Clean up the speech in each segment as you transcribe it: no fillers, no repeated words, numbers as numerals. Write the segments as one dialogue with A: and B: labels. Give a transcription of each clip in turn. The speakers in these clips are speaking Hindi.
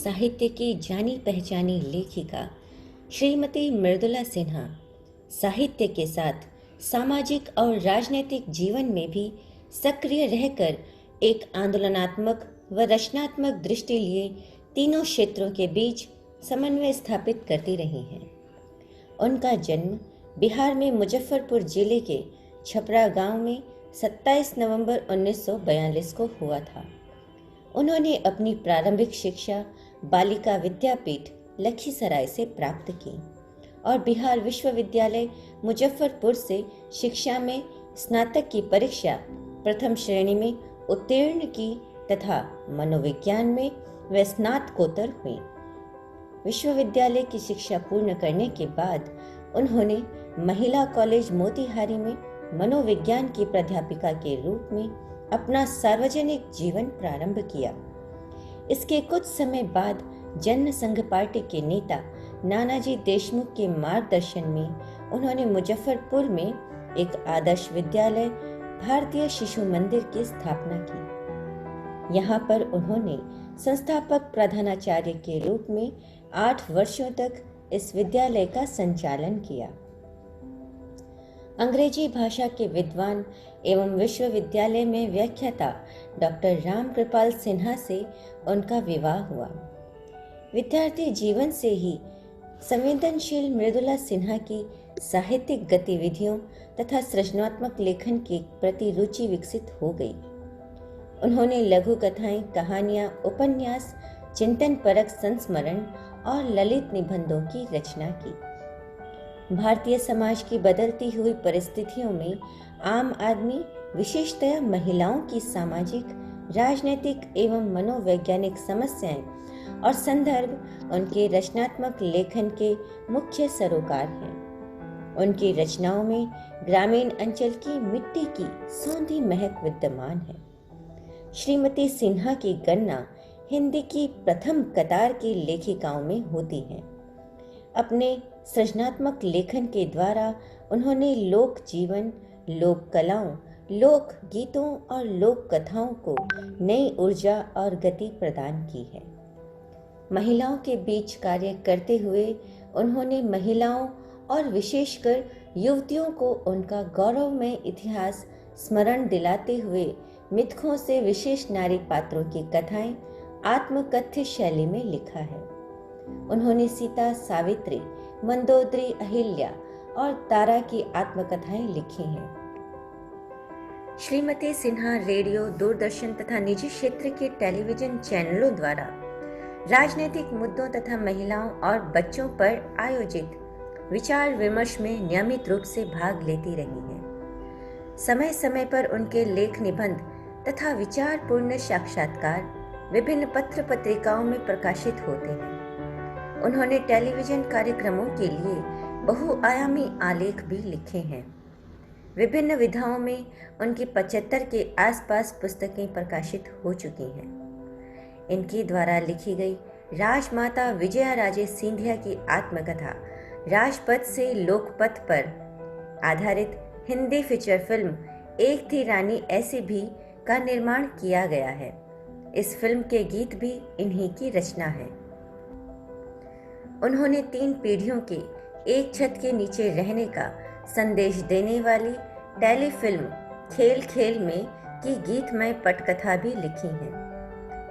A: साहित्य की जानी पहचानी लेखिका श्रीमती मृदुला सिन्हा साहित्य के साथ सामाजिक और राजनीतिक जीवन में भी सक्रिय रहकर एक आंदोलनात्मक व रचनात्मक दृष्टि लिए तीनों क्षेत्रों के बीच समन्वय स्थापित करती रही हैं। उनका जन्म बिहार में मुजफ्फरपुर जिले के छपरा गांव में 27 नवंबर 1942 को हुआ था। उन्होंने अपनी प्रारंभिक शिक्षा बालिका विद्यापीठ लखीसराय से प्राप्त की और बिहार विश्वविद्यालय मुजफ्फरपुर से शिक्षा में स्नातक की परीक्षा प्रथम श्रेणी में उत्तीर्ण की तथा मनोविज्ञान में वे स्नातकोत्तर हुई। विश्वविद्यालय की शिक्षा पूर्ण करने के बाद उन्होंने महिला कॉलेज मोतिहारी में मनोविज्ञान की प्राध्यापिका के रूप में अपना सार्वजनिक जीवन प्रारंभ किया। इसके कुछ समय बाद जन संघ पार्टी के नेता नानाजी देशमुख के मार्गदर्शन में उन्होंने मुजफ्फरपुर में एक आदर्श विद्यालय भारतीय शिशु मंदिर की स्थापना की। यहाँ पर उन्होंने संस्थापक प्रधानाचार्य के रूप में 8 वर्षों तक इस विद्यालय का संचालन किया। अंग्रेजी भाषा के विद्वान एवं विश्वविद्यालय में व्याख्याता डॉक्टर राम कृपाल सिन्हा से उनका विवाह हुआ। विद्यार्थी जीवन से ही संवेदनशील मृदुला सिन्हा की साहित्यिक गतिविधियों तथा सृजनात्मक लेखन के प्रति रुचि विकसित हो गई। उन्होंने लघु कथाएं, कहानियां, उपन्यास, चिंतन परक संस्मरण और ललित निबंधों की रचना की। भारतीय समाज की बदलती हुई परिस्थितियों में आम आदमी, विशेषतया महिलाओं की सामाजिक, राजनीतिक एवं मनोवैज्ञानिक समस्याएं और संदर्भ उनके रचनात्मक लेखन के मुख्य सरोकार हैं। उनकी रचनाओं में ग्रामीण अंचल की मिट्टी की सौंधी महक विद्यमान है। श्रीमती सिन्हा की गणना हिंदी की प्रथम कतार की लेखिकाओं में होती है। अपने सृजनात्मक लेखन के द्वारा उन्होंने लोक जीवन, लोक कलाओं, लोक गीतों और लोक कथाओं को नई ऊर्जा और गति प्रदान की है। महिलाओं के बीच कार्य करते हुए उन्होंने महिलाओं और विशेषकर युवतियों को उनका गौरवमय इतिहास स्मरण दिलाते हुए मिथकों से विशेष नारी पात्रों की कथाएं आत्मकथ्य शैली में लिखा है। उन्होंने सीता, सावित्री, मंदोदरी, अहिल्या और तारा की आत्मकथाएं लिखी हैं। श्रीमती सिन्हा रेडियो, दूरदर्शन तथा निजी क्षेत्र के टेलीविजन चैनलों द्वारा राजनीतिक मुद्दों तथा महिलाओं और बच्चों पर आयोजित विचार विमर्श में नियमित रूप से भाग लेती रही हैं। समय समय पर उनके लेख, निबंध तथा विचारपूर्ण साक्षात्कार विभिन्न पत्र पत्रिकाओं में प्रकाशित होते हैं। उन्होंने टेलीविजन कार्यक्रमों के लिए बहुआयामी आलेख भी लिखे हैं। विभिन्न विधाओं में उनकी 75 के आसपास पुस्तकें प्रकाशित हो चुकी हैं। इनकी द्वारा लिखी गई राजमाता विजया राजे सिंधिया की आत्मकथा राजपथ से लोकपथ पर आधारित हिंदी फीचर फिल्म एक थी रानी ऐसी भी का निर्माण किया गया है। इस फिल्म के गीत भी इन्हीं की रचना है। उन्होंने 3 पीढ़ियों के एक छत के नीचे रहने का संदेश देने वाली टेलीफिल्म खेल खेल में की गीतमय पटकथा भी लिखी है।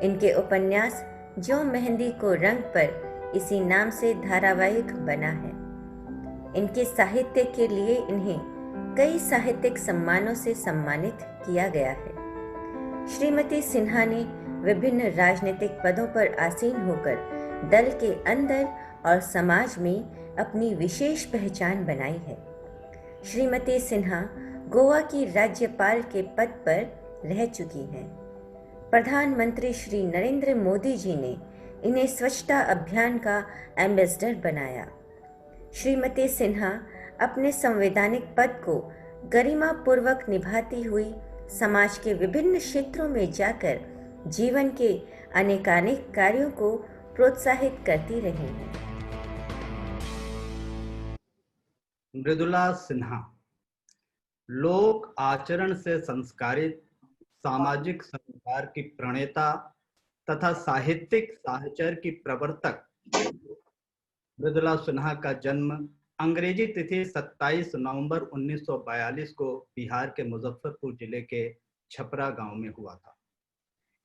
A: इनके उपन्यास जो मेहंदी को रंग पर इसी नाम से धारावाहिक बना है। इनके साहित्य के लिए इन्हें कई साहित्यिक सम्मानों से सम्मानित किया गया है। श्रीमती सिन्हा ने विभिन्न राजनीतिक पदों पर आसीन होकर दल के अंदर और समाज में अपनी विशेष पहचान बनाई है। श्रीमती सिन्हा गोवा की राज्यपाल के पद पर रह चुकी हैं। प्रधानमंत्री श्री नरेंद्र मोदी जी ने इन्हें स्वच्छता अभियान का एम्बेसडर बनाया। श्रीमती सिन्हा अपने संवैधानिक पद को गरिमापूर्वक निभाती हुई समाज के विभिन्न क्षेत्रों में जाकर जीवन के अनेकानेक कार्यों को प्रोत्साहित करती रही हैं।
B: मृदुला सिन्हा लोक आचरण से संस्कारित सामाजिक संस्कार की प्रणेता तथा साहित्यिक साहचर्य की प्रवर्तक मृदुला सिन्हा का जन्म अंग्रेजी तिथि 27 नवंबर 1942 को बिहार के मुजफ्फरपुर जिले के छपरा गांव में हुआ था।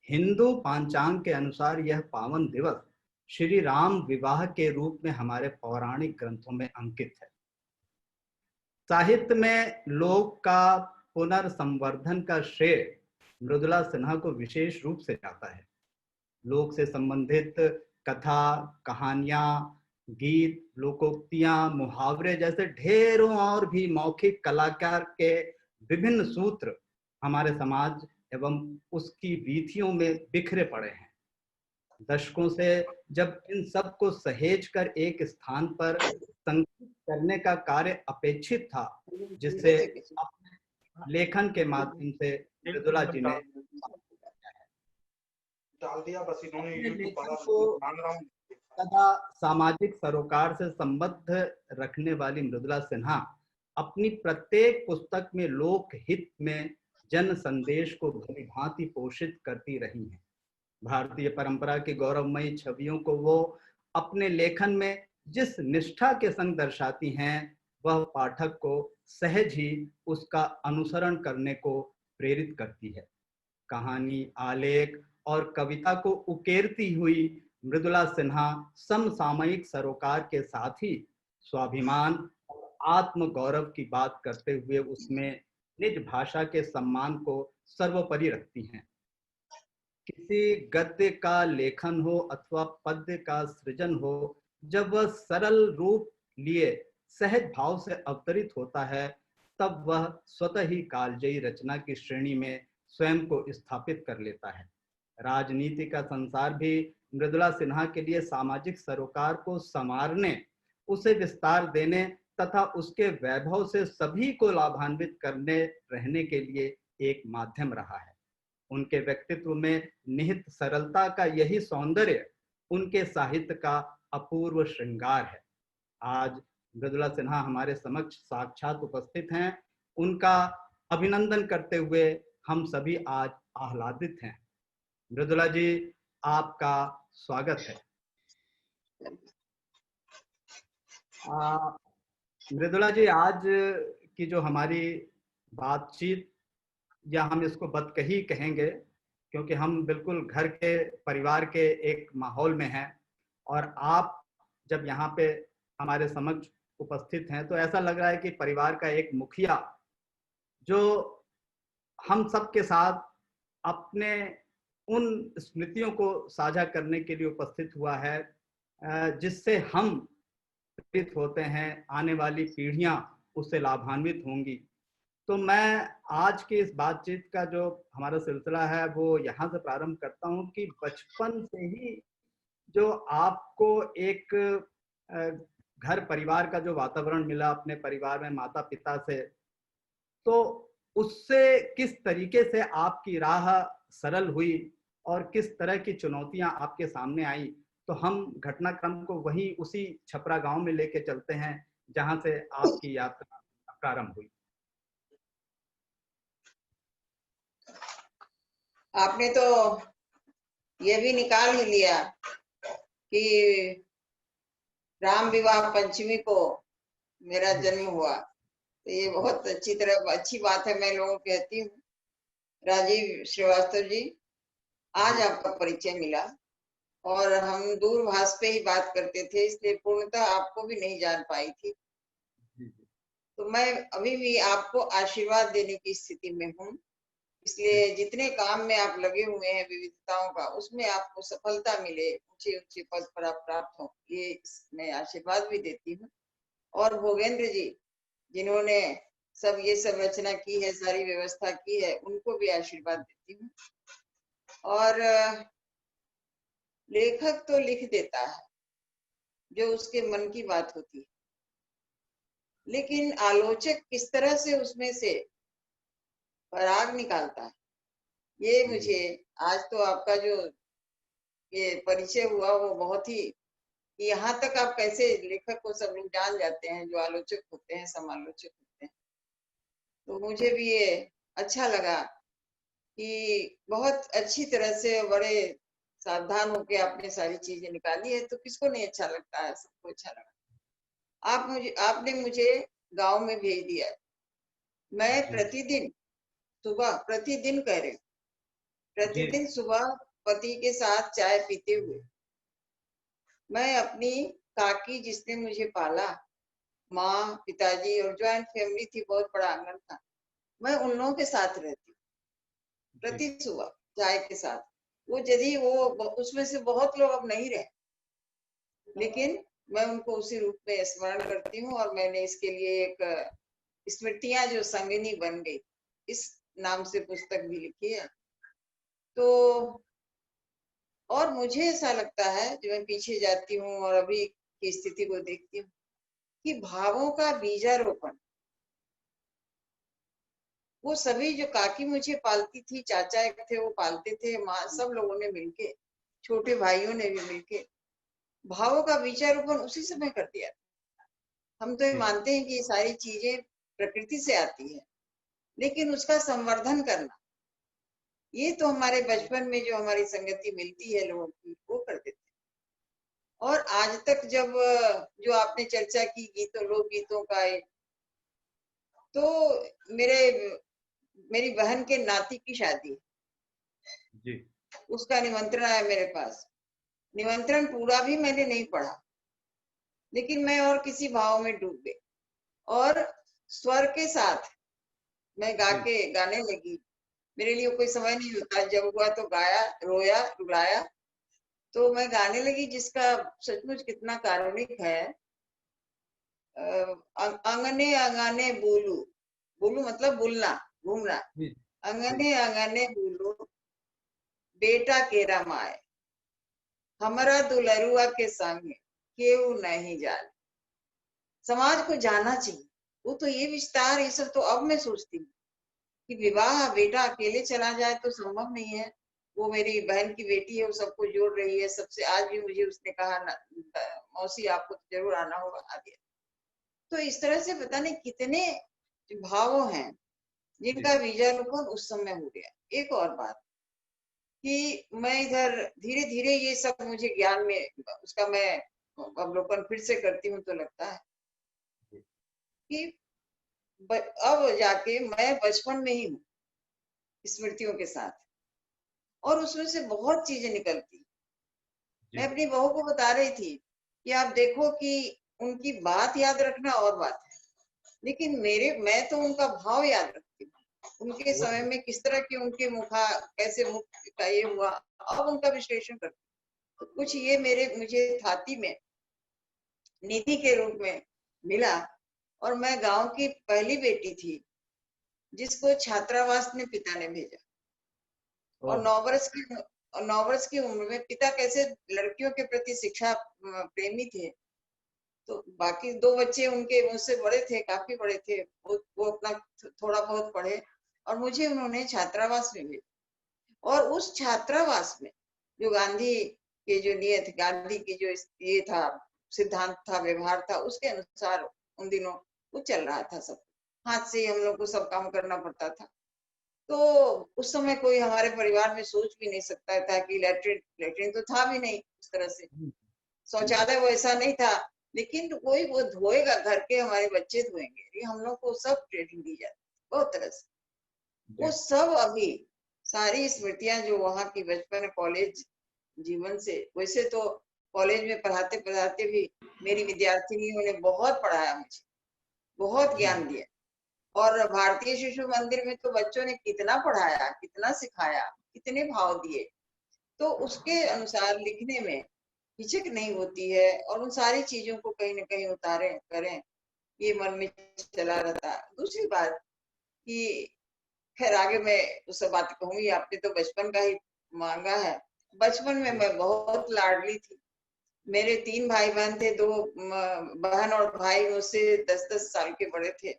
B: हिंदू पांचांग के अनुसार यह पावन दिवस श्री राम विवाह के रूप में हमारे पौराणिक ग्रंथों में अंकित है। साहित्य में लोक का पुनर्संवर्धन का श्रेय मृदुला सिन्हा को विशेष रूप से जाता है। लोक से संबंधित कथा, कहानियां, गीत, लोकोक्तियां, मुहावरे जैसे ढेरों और भी मौखिक कलाकार के विभिन्न सूत्र हमारे समाज एवं उसकी वीथियों में बिखरे पड़े हैं। दशकों से जब इन सब को सहेज कर एक स्थान पर संकलित करने का कार्य अपेक्षित था, जिससे अपने लेखन के माध्यम से मृदुला जी ने
C: डाल दिया, बस इन्होंने यूट्यूब
B: लेखन
C: पर
B: को
C: मांग रहा हूँ।
B: तथा सामाजिक सरोकार से संबद्ध रखने वाली मृदुला सिन्हा अपनी प्रत्येक पुस्तक में लोक हित में जन संदेश को भलीभांति पोषित करती रही हैं। भारतीय परंपरा की गौरवमयी छवियों को वो अपने लेखन में जिस निष्ठा के संग दर्शाती हैं, वह पाठक को सहज ही उसका अनुसरण करने को प्रेरित करती है। कहानी, आलेख और कविता को उकेरती हुई मृदुला सिन्हा समसामयिक सरोकार के साथ ही स्वाभिमान और आत्म गौरव की बात करते हुए उसमें निज भाषा के सम्मान को सर्वोपरि रखती हैं। किसी गद्य का लेखन हो अथवा पद्य का सृजन हो, जब वह सरल रूप लिए सहज भाव से अवतरित होता है, तब वह स्वतः ही कालजयी रचना की श्रेणी में स्वयं को स्थापित कर लेता है। राजनीति का संसार भी मृदुला सिन्हा के लिए सामाजिक सरोकार को संवारने, उसे विस्तार देने तथा उसके वैभव से सभी को लाभान्वित करने रहने के लिए एक माध्यम रहा है। उनके व्यक्तित्व में निहित सरलता का यही सौंदर्य उनके साहित्य का अपूर्व श्रृंगार है। आज मृदुला सिन्हा हमारे समक्ष साक्षात उपस्थित हैं। उनका अभिनंदन करते हुए हम सभी आज आह्लादित हैं। मृदुला जी, आपका स्वागत है। मृदुला जी, आज की जो हमारी बातचीत, या हम इसको बदकही कहेंगे, क्योंकि हम बिल्कुल घर के परिवार के एक माहौल में हैं, और आप जब यहाँ पे हमारे समक्ष उपस्थित हैं तो ऐसा लग रहा है कि परिवार का एक मुखिया जो हम सब के साथ अपने उन स्मृतियों को साझा करने के लिए उपस्थित हुआ है, जिससे हम प्रेरित होते हैं, आने वाली पीढ़ियां उससे लाभान्वित होंगी। तो मैं आज की इस बातचीत का जो हमारा सिलसिला है वो यहाँ से प्रारंभ करता हूँ कि बचपन से ही जो आपको एक घर परिवार का जो वातावरण मिला अपने परिवार में माता पिता से, तो उससे किस तरीके से आपकी राह सरल हुई और किस तरह की चुनौतियां आपके सामने आई, तो हम घटनाक्रम को वही उसी छपरा गांव में लेके चलते हैं जहां से आपकी यात्रा प्रारंभ हुई।
D: आपने तो ये भी निकाल ही लिया कि राम विवाह पंचमी को मेरा जन्म हुआ, तो ये बहुत अच्छी बात है। मैं लोगों को कहती हूँ, राजीव श्रीवास्तव जी, आज आपका परिचय मिला और हम दूरभाष पे ही बात करते थे, इसलिए पूर्णतः आपको भी नहीं जान पाई थी। तो मैं अभी भी आपको आशीर्वाद देने की स्थिति में हूँ, इसलिए जितने काम में आप लगे हुए हैं विविधताओं का, उसमें आपको सफलता मिले, ऊंचे ऊंचे पद पर आप प्राप्त हो, ये मैं आशीर्वाद भी देती हूँ। और भोगेंद्र जी, जिन्होंने ये सब रचना की है, सारी व्यवस्था की है, उनको भी आशीर्वाद देती हूँ। और लेखक तो लिख देता है जो उसके मन की बात होती है, लेकिन आलोचक किस तरह से उसमें से पराग निकालता है, ये मुझे आज तो आपका जो ये परिचय हुआ वो बहुत ही, यहाँ तक आप कैसे लेखक को सब लोग जान जाते हैं जो आलोचक होते हैं, समालोचक होते हैं। तो मुझे भी ये अच्छा लगा कि बहुत अच्छी तरह से, बड़े सावधान होके आपने सारी चीजें निकाली है, तो किसको नहीं अच्छा लगता है, सबको अच्छा लगा। आपने मुझे गांव में भेज दिया है। मैं
B: जी
D: प्रतिदिन सुबह, प्रतिदिन कह रहे,
B: जी
D: प्रतिदिन सुबह पति के साथ चाय पीते हुए मैं अपनी काकी जिसने मुझे पाला, माँ पिताजी और ज्वाइंट फैमिली थी, बहुत बड़ा आंगन था, मैं उन लोगों के साथ रहती प्रति
B: जी
D: सुबह चाय के साथ। वो यदि वो उसमें से बहुत लोग अब नहीं रहे, लेकिन मैं उनको उसी रूप में स्मरण करती हूँ। और मैंने इसके लिए एक स्मृतियां जो संगिनी बन गई, इस नाम से पुस्तक भी लिखी है। तो और मुझे ऐसा लगता है, जब मैं पीछे जाती हूँ और अभी की स्थिति को देखती हूँ, कि भावों का बीजारोपण, वो सभी जो काकी मुझे पालती थी, चाचा एक थे वो पालते थे, माँ, सब लोगों ने मिलके, छोटे भाइयों ने भी मिलके भावों का बीजारोपण उसी समय कर दिया। हम तो ये
B: जी
D: मानते हैं कि ये सारी चीजें प्रकृति से आती है, लेकिन उसका संवर्धन करना, ये तो हमारे बचपन में जो हमारी संगति मिलती है लोगों की, वो कर देते हैं। और आज तक जब जो आपने चर्चा की गीतों, लोक गीतों का, तो मेरी बहन के नाती की शादी,
B: जी
D: उसका निमंत्रण आया मेरे पास। निमंत्रण पूरा भी मैंने नहीं पढ़ा, लेकिन मैं और किसी भाव में डूब गई और स्वर के साथ मैं
B: जी
D: गाने लगी। मेरे लिए कोई समय नहीं होता, जब हुआ तो गाया, रोया, रुलाया, तो मैं गाने लगी, जिसका सचमुच कितना कारुणिक है। अंगने अंगने बोलू, बोलू मतलब बोलना, घूमना।
B: जी जी
D: अंगने अंगने बोलू, बेटा केरा माए, हमारा दुलरुआ के संग केहू नहीं जाने। समाज को जानना चाहिए। वो तो ये विस्तार, ये सब तो अब मैं सोचती हूँ कि विवाह बेटा अकेले चला जाए तो संभव नहीं है। वो मेरी बहन की बेटी है, वो सबको जोड़ रही है, सबसे। आज भी मुझे उसने कहा मौसी आपको तो जरूर आना होगा, आ गया। तो इस तरह से पता नहीं कितने भाव हैं जिनका
B: जी
D: बीजारोपण उस समय हो गया। एक और बात कि मैं इधर धीरे धीरे ये सब मुझे ज्ञान में उसका मैं अवलोकन फिर से करती हूँ, तो लगता है कि अब जाके मैं बचपन में ही हूँ स्मृतियों के साथ, और उसमें से बहुत चीजें निकलती। मैं
B: जी
D: अपनी बहू को बता रही थी कि आप देखो कि उनकी बात याद रखना और बात है, लेकिन मैं तो उनका भाव याद रखती हूँ। उनके
B: वो
D: समय
B: तो
D: में किस तरह के उनके कैसे मुख का ये हुआ, अब उनका विश्लेषण करती हूँ। तो कुछ ये मुझे थाती में निधि के रूप में मिला। और मैं गांव की पहली बेटी थी जिसको छात्रावास में पिता ने भेजा, और
B: ओह
D: 9 वर्ष की उम्र में पिता कैसे लड़कियों के प्रति शिक्षा प्रेमी थे। तो बाकी 2 बच्चे उनके मुझसे बड़े थे, काफी बड़े थे, वो अपना थोड़ा बहुत पढ़े, और मुझे उन्होंने छात्रावास में भेजा। और उस छात्रावास में जो गांधी के जो नियत, गांधी की जो ये था, सिद्धांत था, व्यवहार था, उसके अनुसार उन दिनों वो चल रहा था। सब हाथ से ही हम लोग को सब काम करना पड़ता था। तो उस समय कोई हमारे परिवार में सोच भी नहीं सकता था कि लेटरिन लेटरिन तो था भी नहीं उस तरह से,
B: जी
D: शौचालय वैसा नहीं था, लेकिन कोई वो धोएगा, घर के हमारे बच्चे धोएंगे, ये हम लोग को सब ट्रेनिंग दी जाती बहुत तरह से। वो
B: जी
D: सब अभी सारी स्मृतियां जो वहाँ की बचपन कॉलेज जीवन से, वैसे तो कॉलेज में पढ़ाते पढ़ाते भी मेरी विद्यार्थिनियों ने बहुत पढ़ाया मुझे, बहुत
B: जी
D: ज्ञान दिया। और भारतीय शिशु मंदिर में तो बच्चों ने कितना पढ़ाया, कितना सिखाया, कितने भाव दिए, तो उसके अनुसार लिखने में हिचक नहीं होती है। और उन सारी चीजों को कहीं ना कहीं उतारे करें, ये मन में चला रहता है। दूसरी बात कि खैर आगे मैं उस सब बात कहूंगी, आपने तो बचपन का ही मांगा है। बचपन में
B: जी
D: मैं बहुत लाडली थी। मेरे 3 भाई बहन थे, 2 बहन और भाई मुझसे 10-10 साल के बड़े थे।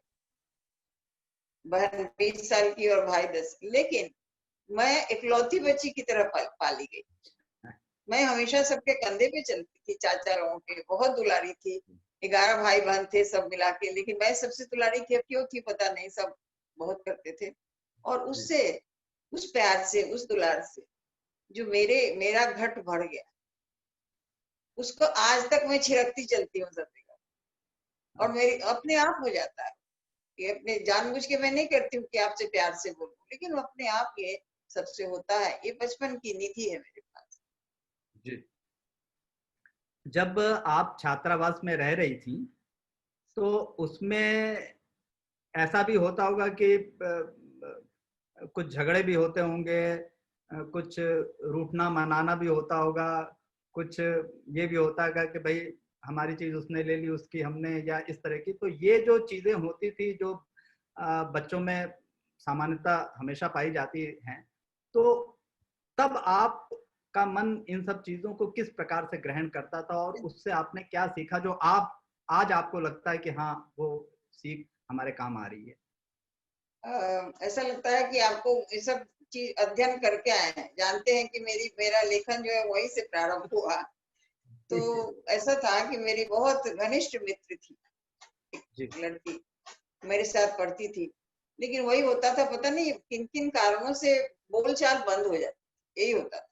D: बहन 20 साल की और भाई 10। लेकिन मैं इकलौती बच्ची की तरह पाली गई। मैं हमेशा सबके कंधे पे चलती थी, चाचा लोगों के, बहुत दुलारी थी। 11 भाई बहन थे सब मिला के, लेकिन मैं सबसे दुलारी थी। अब क्यों थी पता नहीं, सब बहुत करते थे। और
B: जी
D: उससे, उस प्यार से, उस दुलार से जो मेरा घट भर गया, उसको आज तक मैं छिड़कती चलती हूँ सब जगह, और मेरी अपने आप हो जाता है। ये अपने जानबूझ के मैं नहीं करती हूँ कि आपसे प्यार से बोलूं, लेकिन अपने आप ये सबसे होता है। ये बचपन की निधि है मेरे पास।
B: जी। जब आप छात्रावास में रह रही थी तो उसमें ऐसा भी होता होगा कि कुछ झगड़े भी होते होंगे, कुछ रूठना मनाना भी होता होगा, कुछ ये भी होता होगा कि भाई हमारी चीज उसने ले ली, उसकी हमने, या इस तरह की। तो ये जो चीजें होती थी जो बच्चों में सामान्यतः हमेशा पाई जाती हैं, तो तब आप का मन इन सब चीजों को किस प्रकार से ग्रहण करता था और उससे आपने क्या सीखा जो आप आज आपको लगता है कि हाँ वो सीख हमारे काम आ रही है?
D: ऐसा लगता है कि आपको ये सब चीज अध्ययन करके आए हैं, जानते हैं कि मेरा लेखन जो है वहीं से प्रारंभ हुआ। तो ऐसा था कि मेरी बहुत घनिष्ठ मित्र थी, एक लड़की मेरे साथ पढ़ती थी, लेकिन वही होता था, पता नहीं किन किन कारणों से बोलचाल बंद हो जाती, यही होता था।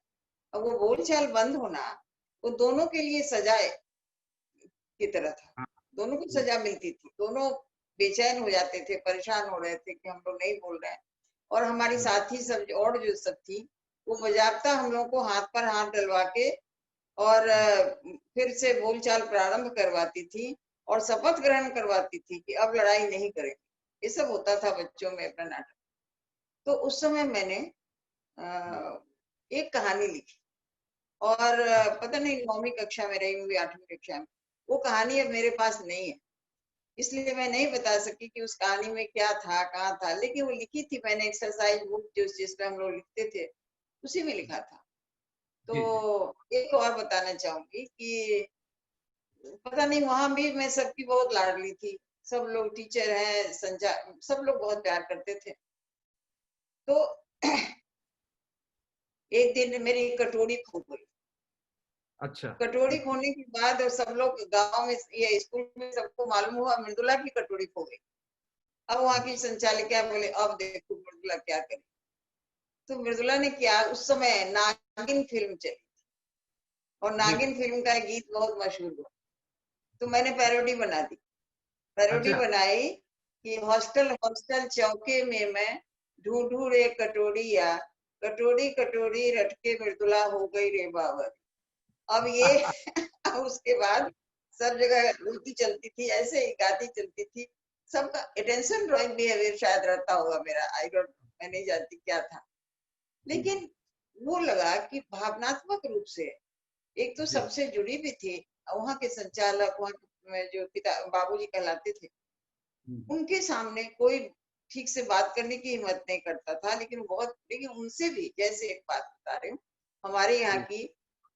D: अब वो बोलचाल बंद होना वो दोनों के लिए सजा की तरह था,
B: हाँ,
D: दोनों को सजा मिलती थी, दोनों बेचैन हो जाते थे, परेशान हो रहे थे कि हम लोग नहीं बोल रहे हैं। और हमारी साथी सब और जो सब थी वो बजाबता हम लोग को हाथ पर हाथ डलवा के और फिर से बोलचाल प्रारंभ करवाती थी और शपथ ग्रहण करवाती थी कि अब लड़ाई नहीं करेंगे। ये सब होता था बच्चों में अपना नाटक। तो उस समय मैंने एक कहानी लिखी, और पता नहीं 9वीं कक्षा में रही होंगी, 8वीं कक्षा में। वो कहानी अब मेरे पास नहीं है, इसलिए मैं नहीं बता सकी कि उस कहानी में क्या था, कहाँ था, लेकिन वो लिखी थी मैंने एक्सरसाइज बुक जिसमें हम लोग लिखते थे, उसी में लिखा था। तो एक और बताना चाहूंगी कि पता नहीं वहां भी मैं सबकी बहुत लाडली थी, सब लोग टीचर हैं, सब लोग बहुत प्यार करते थे। तो एक दिन मेरी कटोरी खो गई।
B: अच्छा।
D: कटोरी खोने के बाद सब लोग गांव में या स्कूल में सबको मालूम हुआ मृदुला की कटोरी खो गई। अब वहां की संचालिका बोले अब देखो मृदुला क्या करे। तो मृदुला ने क्या, उस समय नागिन फिल्म चली और नागिन फिल्म का गीत बहुत मशहूर हुआ, तो मैंने पैरोडी बना दी। पैरोडी
B: अच्छा।
D: बनाई कि हॉस्टल हॉस्टल चौके में मैं ढूंढू रे कटोरिया, कटोरी कटोरी रटके मृदुला हो गई रे बाबर। अब ये अब उसके बाद सब जगह उल्टी चलती थी, ऐसे ही गाती चलती थी। सबका अटेंशन ड्राइंग बिहेवियर शायद रहता होगा मेरा, आई डोंट, मैं नहीं जानती क्या था, लेकिन वो लगा कि भावनात्मक रूप से एक तो सबसे जुड़ी भी थी। वहाँ के संचालक, वहाँ में जो पिता बाबूजी कहलाते थे, उनके सामने कोई ठीक से बात करने की हिम्मत नहीं करता था, लेकिन उनसे भी, जैसे एक बात बता रही हूँ, हमारे यहाँ की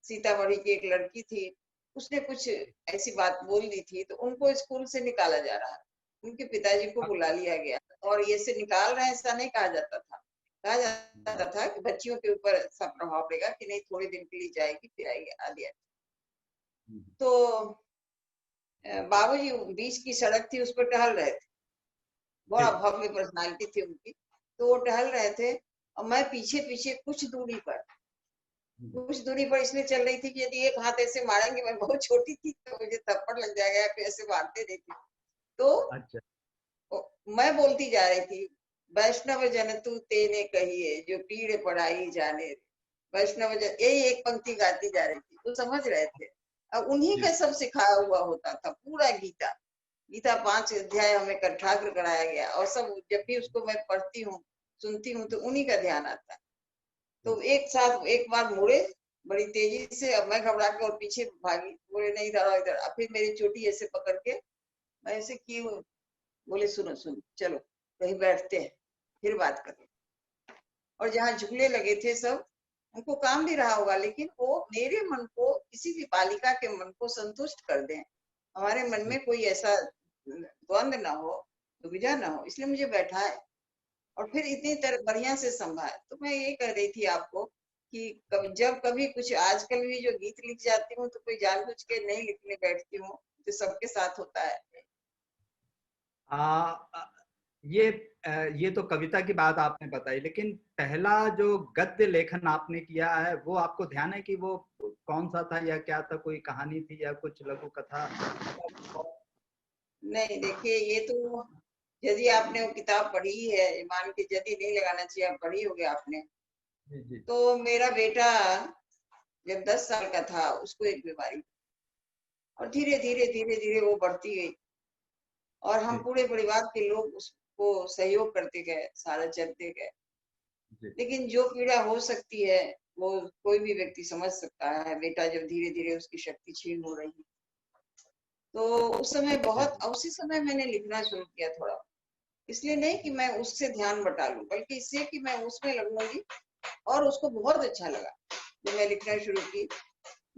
D: सीतामढ़ी की एक लड़की थी, उसने कुछ ऐसी बात बोल दी थी, तो उनको स्कूल से निकाला जा रहा है, उनके पिताजी को बुला लिया गया, और ये से निकाल रहे हैं ऐसा नहीं कहा जाता था, कहा जाता था कि बच्चियों के ऊपर ऐसा प्रभाव पड़ेगा कि नहीं, थोड़े दिन के लिए जाएगी फिर आएगी आदि। तो बाबूजी बीच की सड़क थी, उस पर टहल रहे थे, बड़ा भव्य पर्सनालिटी थी उनकी, तो वो टहल रहे थे और मैं पीछे पीछे कुछ दूरी पर इसलिए चल रही थी कि यदि एक हाथ ऐसे मारेंगे, मैं बहुत छोटी थी तो मुझे थप्पड़ लग जाएगा, फिर ऐसे मारते नहीं थे। तो मैं बोलती जा रही थी, वैष्णव जन तू तेने कहिए जो पीड़ पड़ाई जाने, वैष्णव जन, यही एक पंक्ति गाती जा रही थी, तो समझ रहे थे। अब उन्हीं का सब सिखाया हुआ होता था, पूरा गीता 5 अध्याय हमें कंठाग्र कराया गया, और सब जब भी उसको मैं पढ़ती हूँ सुनती हूँ तो उन्हीं का ध्यान आता है। तो एक साथ एक बार मुड़े बड़ी तेजी से, अब मैं घबरा के और पीछे भागी, बोले नहीं इधर इधर, अब फिर मेरी चोटी ऐसे पकड़ के मैं ऐसे की, बोले सुनो सुनो चलो कहीं बैठते हैं फिर बात करें। और जहाँ झूले लगे थे सब, उनको काम भी रहा होगा, लेकिन वो मेरे मन को, किसी भी बालिका के मन को संतुष्ट कर दें, हमारे मन में कोई ऐसा द्वंद ना हो, दुविधा ना हो, इसलिए मुझे बैठाए और फिर इतनी तरह बढ़िया से संभाले। तो मैं ये कह रही थी आपको कि जब कभी कुछ, आजकल भी जो गीत लिख जाती हूँ तो कोई जानबूझ के नहीं लिखने बैठती हूँ, जो सबके साथ होता है।
B: ये तो कविता की बात आपने बताई, लेकिन पहला जो गद्य लेखन आपने किया है वो आपको ध्यान है कि वो कौन सा था या क्या था? कोई कहानी थी या कुछ लघु कथा?
D: नहीं, देखिए ये तो यदि आपने वो किताब पढ़ी है, मान के यदि नहीं लगाना चाहिए, आप पढ़ी होगी आपने।
B: जी जी
D: तो मेरा बेटा जब 10 साल का था, उसको एक बीमारी, और धीरे धीरे धीरे धीरे वो बढ़ती गई, और हम
B: जी
D: पूरे परिवार के लोग उसको सहयोग करते गए, सारा चलते गए।
B: जी
D: लेकिन जो पीड़ा हो सकती है वो कोई भी व्यक्ति समझ सकता है। बेटा जब धीरे धीरे उसकी शक्ति क्षीण हो रही है, तो उस समय
B: जी
D: बहुत, उसी समय मैंने लिखना शुरू किया थोड़ा। इसलिए नहीं कि मैं उससे ध्यान बटा लूं, बल्कि इससे कि मैं उसमें लगूंगी। और उसको बहुत अच्छा लगा जब मैं लिखना शुरू की।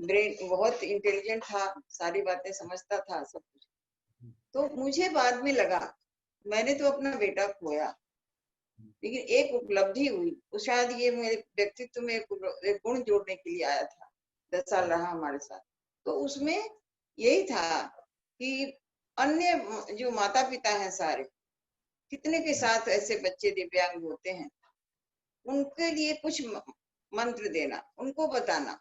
D: ब्रेन बहुत इंटेलिजेंट था, सारी बातें समझता था, सब कुछ। तो मुझे बाद में लगा मैंने तो अपना बेटा खोया, लेकिन एक उपलब्धि हुई। वो शायद ये मेरे व्यक्तित्व में एक गुण जोड़ने के लिए आया था। 10 साल रहा हमारे साथ, तो उसमें यही था कि अन्य जो माता पिता हैं सारे, कितने के साथ ऐसे बच्चे दिव्यांग होते हैं, उनके लिए कुछ मंत्र देना, उनको बताना,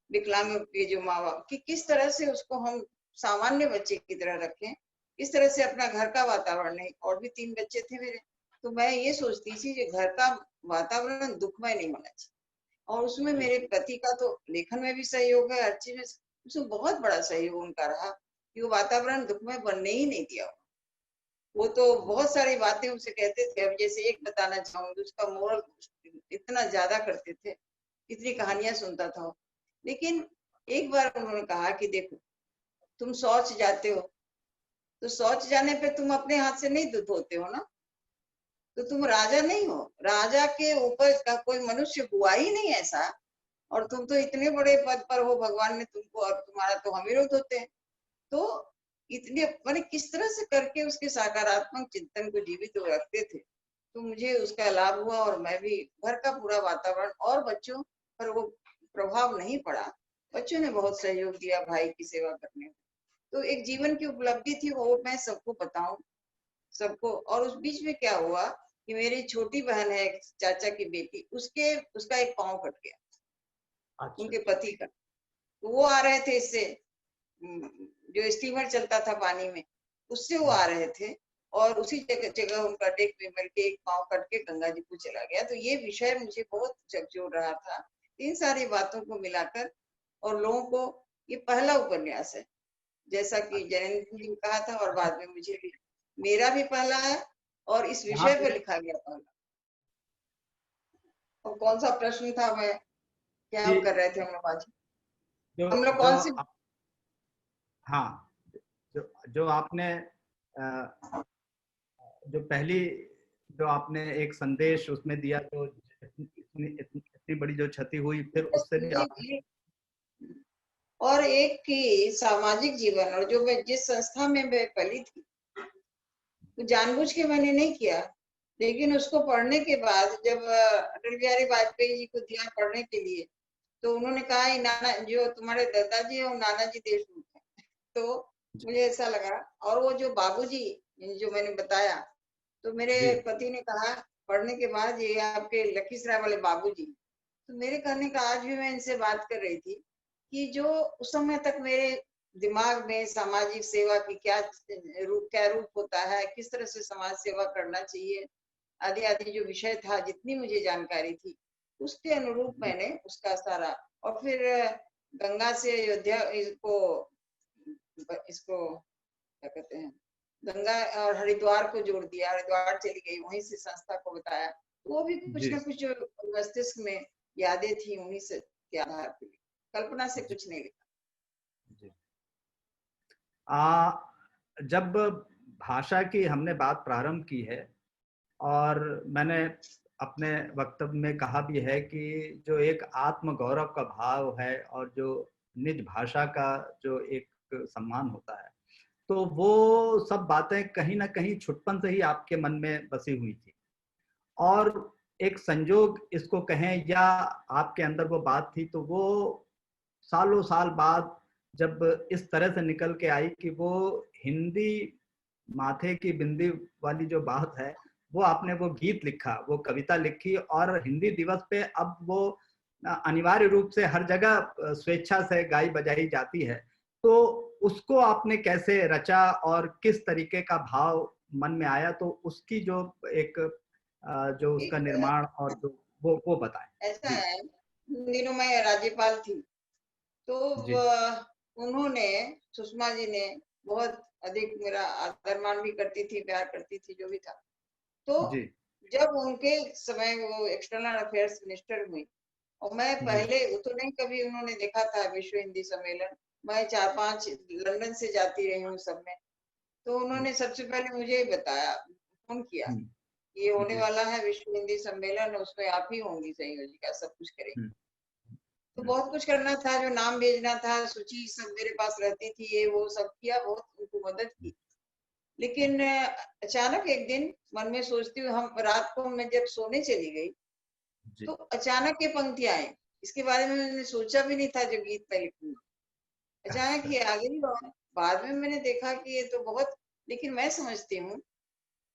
D: विकलांग के जो माँ बाप, कि किस तरह से उसको हम सामान्य बच्चे की तरह रखें, किस तरह से अपना घर का वातावरण। नहीं, और भी 3 बच्चे थे मेरे, तो मैं ये सोचती थी कि घर का वातावरण दुखमय नहीं होना चाहिए। और उसमें
B: जी
D: मेरे पति का तो लेखन में भी सहयोग है, हर चीज में उसमें बहुत बड़ा सहयोग उनका रहा कि वो वातावरण दुखमय बनने ही नहीं दिया। वो तो बहुत सारी बातें उसे कहते थे। अब जैसे एक बताना चाहूंगी, उसका मोरल इतना ज्यादा करते थे, इतनी कहानियां सुनता था वो। लेकिन एक बार उन्होंने कहा कि देखो, तुम शौच जाते हो, तो शौच जाने पे तुम अपने हाथ से नहीं धोते हो ना, तो तुम राजा नहीं हो। राजा के ऊपर का कोई मनुष्य हुआ ही नहीं ऐसा, और तुम तो इतने बड़े पद पर हो, भगवान ने तुमको, और तुम्हारा तो हम विरोध होते हैं। तो इतने मैंने किस तरह से करके उसके सकारात्मक चिंतन को जीवित रखते थे, तो मुझे उसका लाभ हुआ। और मैं भी, घर का पूरा वातावरण, और बच्चों पर वो प्रभाव नहीं पड़ा। बच्चों ने बहुत सहयोग दिया भाई की सेवा करने में। तो एक जीवन की उपलब्धि थी, वो मैं सबको बताऊं, सबको। और उस बीच में क्या हुआ कि मेरी छोटी बहन है, एक चाचा की बेटी, उसका एक पाँव कट गया,
B: अच्छा
D: उनके पति का। तो वो आ रहे थे इससे, जो स्टीमर चलता था पानी में, उससे वो आ रहे थे, और उसी जगह जगह उनका डेक में मिल के एक पाँव कट के गंगा जी को चला गया। तो ये विषय मुझे बहुत झकझोर रहा था, इन सारी बातों को मिलाकर। और लोगों को, ये पहला उपन्यास है, जैसा कि जैनेन्द्र जी ने कहा था, और बाद में मुझे भी, मेरा भी पहला है, और इस
B: यहाँ
D: विषय
B: पे
D: पर लिखा गया पहला। और कौन सा प्रश्न था, मैं क्या
B: कि
D: कर रहे थे हम लोग आज,
B: जो
D: हम लोग
B: जो
D: कौन सी।
B: हाँ, जो आपने जो पहली जो आपने एक संदेश उसमें दिया, तो इतनी बड़ी जो क्षति हुई, फिर उससे भी आप।
D: और एक की सामाजिक जीवन, और जो मैं जिस संस्था में मैं पली थी, तो जानबूझ के मैंने नहीं किया। लेकिन उसको पढ़ने के बाद, जब अटल बिहारी वाजपेयी जी को दिया पढ़ने के लिए, तो उन्होंने कहा, ये नाना, जो तुम्हारे दादाजी है वो नानाजी देशमुख है। तो मुझे ऐसा लगा। और वो जो बाबूजी, जो मैंने बताया, तो मेरे
B: जी
D: पति ने कहा पढ़ने के बाद, ये आपके लखीसराय वाले बाबूजी। तो मेरे कहने का, आज भी मैं इनसे बात कर रही थी कि जो उस समय तक मेरे दिमाग में सामाजिक सेवा की क्या रूप होता है, किस तरह से समाज सेवा करना चाहिए, आदि आदि जो विषय था, जितनी मुझे जानकारी थी, उसके अनुरूप
B: जी
D: मैंने उसका सारा। और फिर गंगा से अयोध्या, इसको क्या कहते हैं, गंगा और हरिद्वार को जोड़ दिया, हरिद्वार चली गई, वहीं से संस्था को बताया। तो वो भी कुछ
B: जी
D: ना कुछ जो मस्तिष्क में यादें थी, उन्हीं से के आधार पर, कल्पना से
B: जी
D: कुछ नहीं लिखा।
B: जी। जब भाषा की हमने बात प्रारंभ की है, और मैंने अपने वक्तव्य में कहा भी है कि जो एक आत्म गौरव का भाव है, और जो निज भाषा का जो एक सम्मान होता है, तो वो सब बातें कहीं ना कहीं छुटपन से ही आपके मन में बसी हुई थी। और एक संजोग इसको कहें, या आपके अंदर वो बात थी, तो वो सालों साल बाद जब इस तरह से निकल के आई कि वो हिंदी माथे की बिंदी वाली जो बात है, वो आपने वो गीत लिखा, वो कविता लिखी, और हिंदी दिवस पे अब वो अनिवार्य रूप से हर जगह स्वेच्छा से गाई बजाई जाती है। तो उसको आपने कैसे रचा और किस तरीके का भाव मन में आया, तो उसकी जो एक जो उसका
D: एक
B: निर्माण और जो वो बताएं।
D: ऐसा
B: जी
D: है, उन दिनों मैं राज्यपाल थी, तो
B: जी
D: उन्होंने, सुषमा जी ने बहुत अधिक मेरा आदर मान भी करती थी, प्यार करती थी, जो भी था। तो
B: जी
D: जब उनके समय वो एक्सटर्नल अफेयर्स मिनिस्टर हुई, और मैं
B: जी
D: पहले वो तो नहीं कभी उन्होंने देखा था विश्व हिंदी सम्मेलन, मैं 4-5 लंदन से जाती रही हूँ सब में, तो उन्होंने सबसे पहले मुझे ही बताया, फोन किया,
B: हम्म,
D: ये होने
B: जी
D: वाला है विश्व हिंदी सम्मेलन, उसमें आप ही होंगी संयोजिका, सब कुछ करेंगे।
B: हम्म,
D: तो
B: हम्म,
D: बहुत कुछ करना था, जो नाम भेजना था, सूची सब मेरे पास रहती थी, ये वो सब किया, बहुत उनको मदद की। लेकिन अचानक एक दिन मन में सोचती हूँ, हम रात को मैं जब सोने चली गई,
B: जी
D: तो अचानक ये पंक्तियां आई, इसके बारे में मैंने सोचा भी नहीं था जो गीत मैं लिखूंगी, अचानक
B: अच्छा
D: ये आ गई। और बाद में मैंने देखा कि ये तो बहुत, लेकिन मैं समझती हूँ
B: जी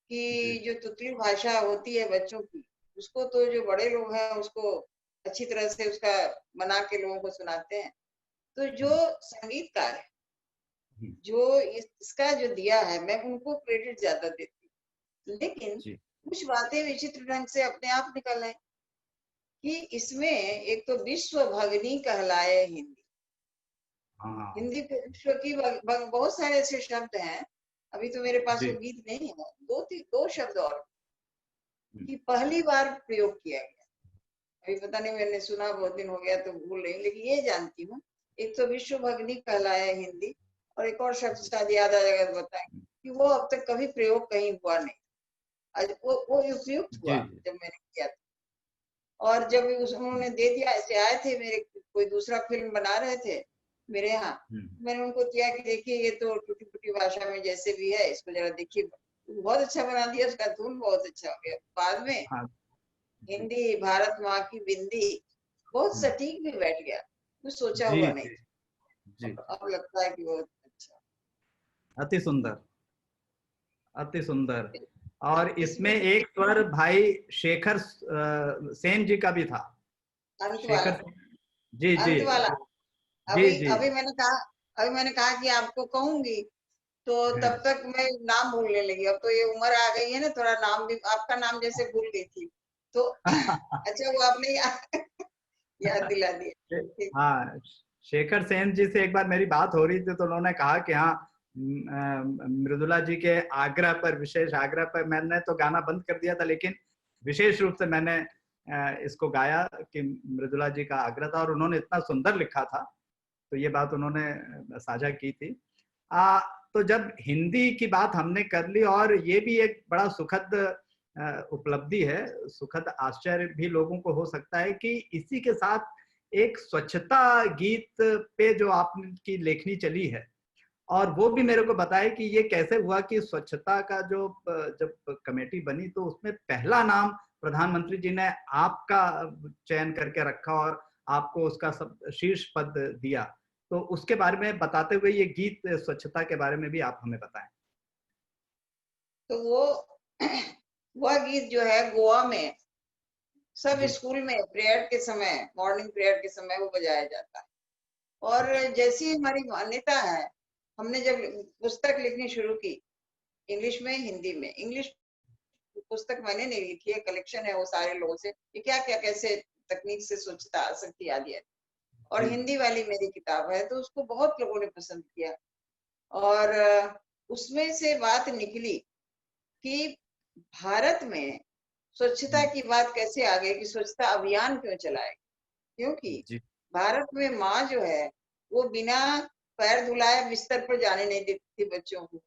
D: कि जो तुतली भाषा होती है बच्चों की, उसको तो जो बड़े लोग हैं उसको अच्छी तरह से उसका बना के लोगों को सुनाते हैं। तो जो
B: हम्म,
D: संगीतकार है,
B: हम्म,
D: जो इसका जो दिया है, मैं उनको क्रेडिट ज्यादा देती हूँ। लेकिन
B: जी
D: कुछ बातें विचित्र ढंग से अपने आप निकल आए कि इसमें एक तो विश्व भगनी कहलाए हिंदी,
B: हाँ
D: हिंदी को विश्व की बहुत सारे ऐसे शब्द हैं, अभी तो मेरे पास
B: जी
D: वो गीत नहीं है, दो शब्द और
B: हम्म,
D: कि पहली बार प्रयोग किया गया, अभी पता नहीं, मैंने सुना बहुत दिन हो गया तो भूल रही, लेकिन ये जानती हूँ, एक तो विश्व भगनी कहलाए हिंदी, और एक और शब्द शायद याद आ जाएगा तो बताएं, कि वो अब तक कभी प्रयोग कहीं हुआ नहीं, आज वो उपयुक्त
B: जी
D: हुआ
B: जी
D: जब मैंने किया था। और जब उन्होंने दे दिया, ऐसे आए थे मेरे, कोई दूसरा फिल्म बना रहे थे मेरे यहाँ,
B: हम्म,
D: मैंने उनको दिया कि देखिए ये तो टूटी फूटी भाषा में जैसे भी है, इसको जरा देखिए, बहुत अच्छा बना दिया, उसका धुन बहुत अच्छा हो गया। बाद में
B: हाँ जी
D: हिंदी भारत माँ की बिंदी बहुत
B: हम्म,
D: सटीक भी बैठ गया, कुछ सोचा
B: जी
D: हुआ नहीं
B: जी
D: था।
B: जी
D: अब लगता है कि बहुत अच्छा।
B: अति सुंदर, अति सुंदर। और इसमें
D: इसमें
B: एक स्वर भाई शेखर सेन जी का भी था।
D: अंत
B: शेखर
D: वाला,
B: सेन, जी जी
D: अंत वाला,
B: जी
D: अभी
B: जी
D: अभी मैंने कहा, अभी मैंने कहा कि आपको कहूंगी, तो
B: हाँ।
D: तब तक मैं नाम भूलने लगी, अब तो ये उम्र आ गई है ना, थोड़ा नाम भी, आपका नाम जैसे भूल गई थी, तो अच्छा वो आपने याद दिला दिया। ठीक।
B: हाँ, शेखर सेन जी से एक बार मेरी बात हो रही थी, तो उन्होंने कहा कि हाँ, मृदुला जी के आग्रह पर, विशेष आग्रह पर, मैंने तो गाना बंद कर दिया था, लेकिन विशेष रूप से मैंने इसको गाया कि मृदुला जी का आग्रह था, और उन्होंने इतना सुंदर लिखा था, तो ये बात उन्होंने साझा की थी। तो जब हिंदी की बात हमने कर ली, और ये भी एक बड़ा सुखद उपलब्धि है, सुखद आश्चर्य भी लोगों को हो सकता है कि इसी के साथ एक स्वच्छता गीत पे जो आपकी लेखनी चली है, और वो भी मेरे को बताए कि ये कैसे हुआ कि स्वच्छता का जो जब कमेटी बनी, तो उसमें पहला नाम प्रधानमंत्री जी ने आपका चयन करके रखा, और आपको उसका सब शीर्ष पद दिया। तो उसके बारे में बताते हुए ये गीत स्वच्छता के बारे में भी आप हमें बताएं।
D: तो वो वह गीत जो है गोवा में सब
B: जी
D: स्कूल में प्रेयर के समय, मॉर्निंग प्रेयर के समय वो बजाया जाता है। और जैसी हमारी मान्यता है, हमने जब पुस्तक लिखनी शुरू की, इंग्लिश में हिंदी में, इंग्लिश पुस्तक मैंने नहीं लिखी है, कलेक्शन है वो सारे लोगों से कि क्या क्या कैसे तकनीक से स्वच्छता आ सकती आदि है, और
B: जी
D: हिंदी वाली मेरी किताब है, तो उसको बहुत लोगों ने पसंद किया। और उसमें से बात निकली कि भारत में स्वच्छता की बात कैसे आ गई, कि स्वच्छता अभियान क्यों चलाए, क्योंकि
B: जी
D: भारत में माँ जो है वो बिना पैर धुलाए बिस्तर पर जाने नहीं देती थी बच्चों को,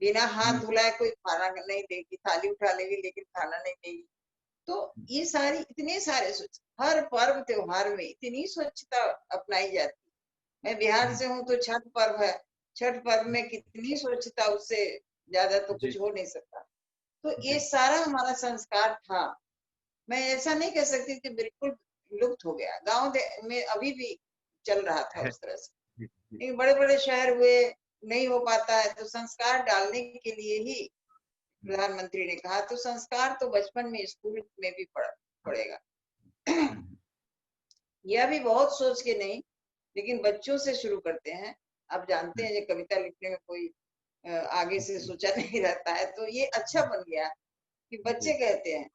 D: बिना हाथ धुलाए कोई खाना नहीं देगी, थाली उठा लेगी लेकिन खाना नहीं देगी। तो ये सारी, इतने सारे स्वच्छ, हर पर्व त्योहार में इतनी स्वच्छता अपनाई जाती। मैं बिहार से हूँ, तो छठ पर्व है, छठ पर्व में कितनी स्वच्छता, उससे ज्यादा तो
B: जी
D: कुछ हो नहीं सकता। तो ये
B: जी
D: सारा हमारा संस्कार था। मैं ऐसा नहीं कह सकती कि बिल्कुल लुप्त हो गया, गांव में अभी भी चल रहा था
B: है
D: उस तरह से।
B: जी जी
D: लेकिन बड़े बड़े शहर हुए, नहीं हो पाता है तो संस्कार डालने के लिए ही प्रधानमंत्री ने कहा, तो संस्कार तो बचपन में स्कूल में भी पड़ेगा। यह भी बहुत सोच के नहीं, लेकिन बच्चों से शुरू करते हैं। आप जानते हैं, ये कविता लिखने में कोई आगे से सोचा नहीं रहता है, तो ये अच्छा बन गया कि बच्चे कहते हैं।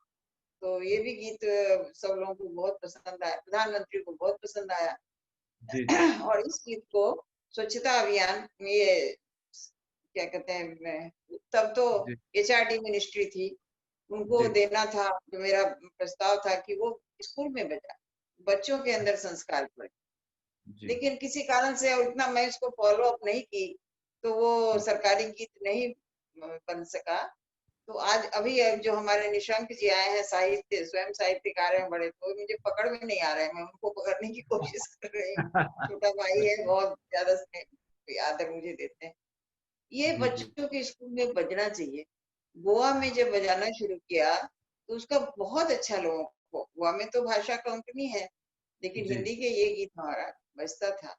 D: तो ये भी गीत सब लोगों को बहुत पसंद आया, प्रधानमंत्री को बहुत पसंद आया। और इस गीत को स्वच्छता अभियान में, ये क्या कहते हैं, तब तो HRD मिनिस्ट्री थी, उनको देना था। तो मेरा प्रस्ताव था कि वो स्कूल में बच्चों के अंदर संस्कार पड़े, लेकिन किसी कारण से उतना मैं इसको फॉलो अप नहीं की, तो वो सरकारी गीत नहीं बन सका। तो आज अभी जो हमारे निशंक जी आए हैं, साहित्य स्वयं साहित्यकार हैं बड़े, तो मुझे पकड़ में नहीं आ रहे हैं, मैं उनको पकड़ने की कोशिश कर रही हूँ। छोटा भाई है, बहुत ज्यादा स्नेह आदर मुझे देते हैं। ये बच्चों के स्कूल में बजना चाहिए। गोवा में जब बजाना शुरू किया तो उसका बहुत अच्छा लोगों को, गोवा में तो भाषा कंपनी है, लेकिन हिंदी के ये गीत हमारा बजता था,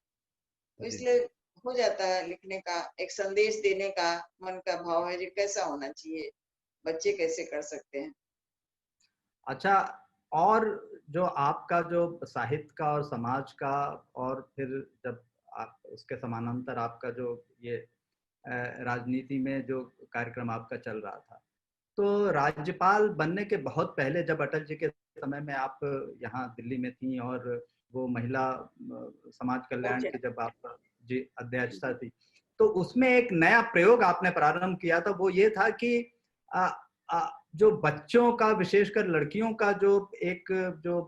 D: तो इसलिए हो जाता है लिखने का, एक संदेश देने का मन का भाव है, जो कैसा होना चाहिए, बच्चे कैसे कर सकते हैं।
B: अच्छा, और जो आपका जो साहित्य का और समाज का, और फिर जब आप उसके समानांतर आपका जो ये राजनीति में जो कार्यक्रम आपका चल रहा था, तो राज्यपाल बनने के बहुत पहले, जब अटल जी के समय में आप यहाँ दिल्ली में थी और वो महिला समाज कल्याण की जब आप जी अध्यक्षता थी, तो उसमें एक नया प्रयोग आपने प्रारंभ किया था। वो ये था कि जो बच्चों का, विशेषकर लड़कियों का जो एक जो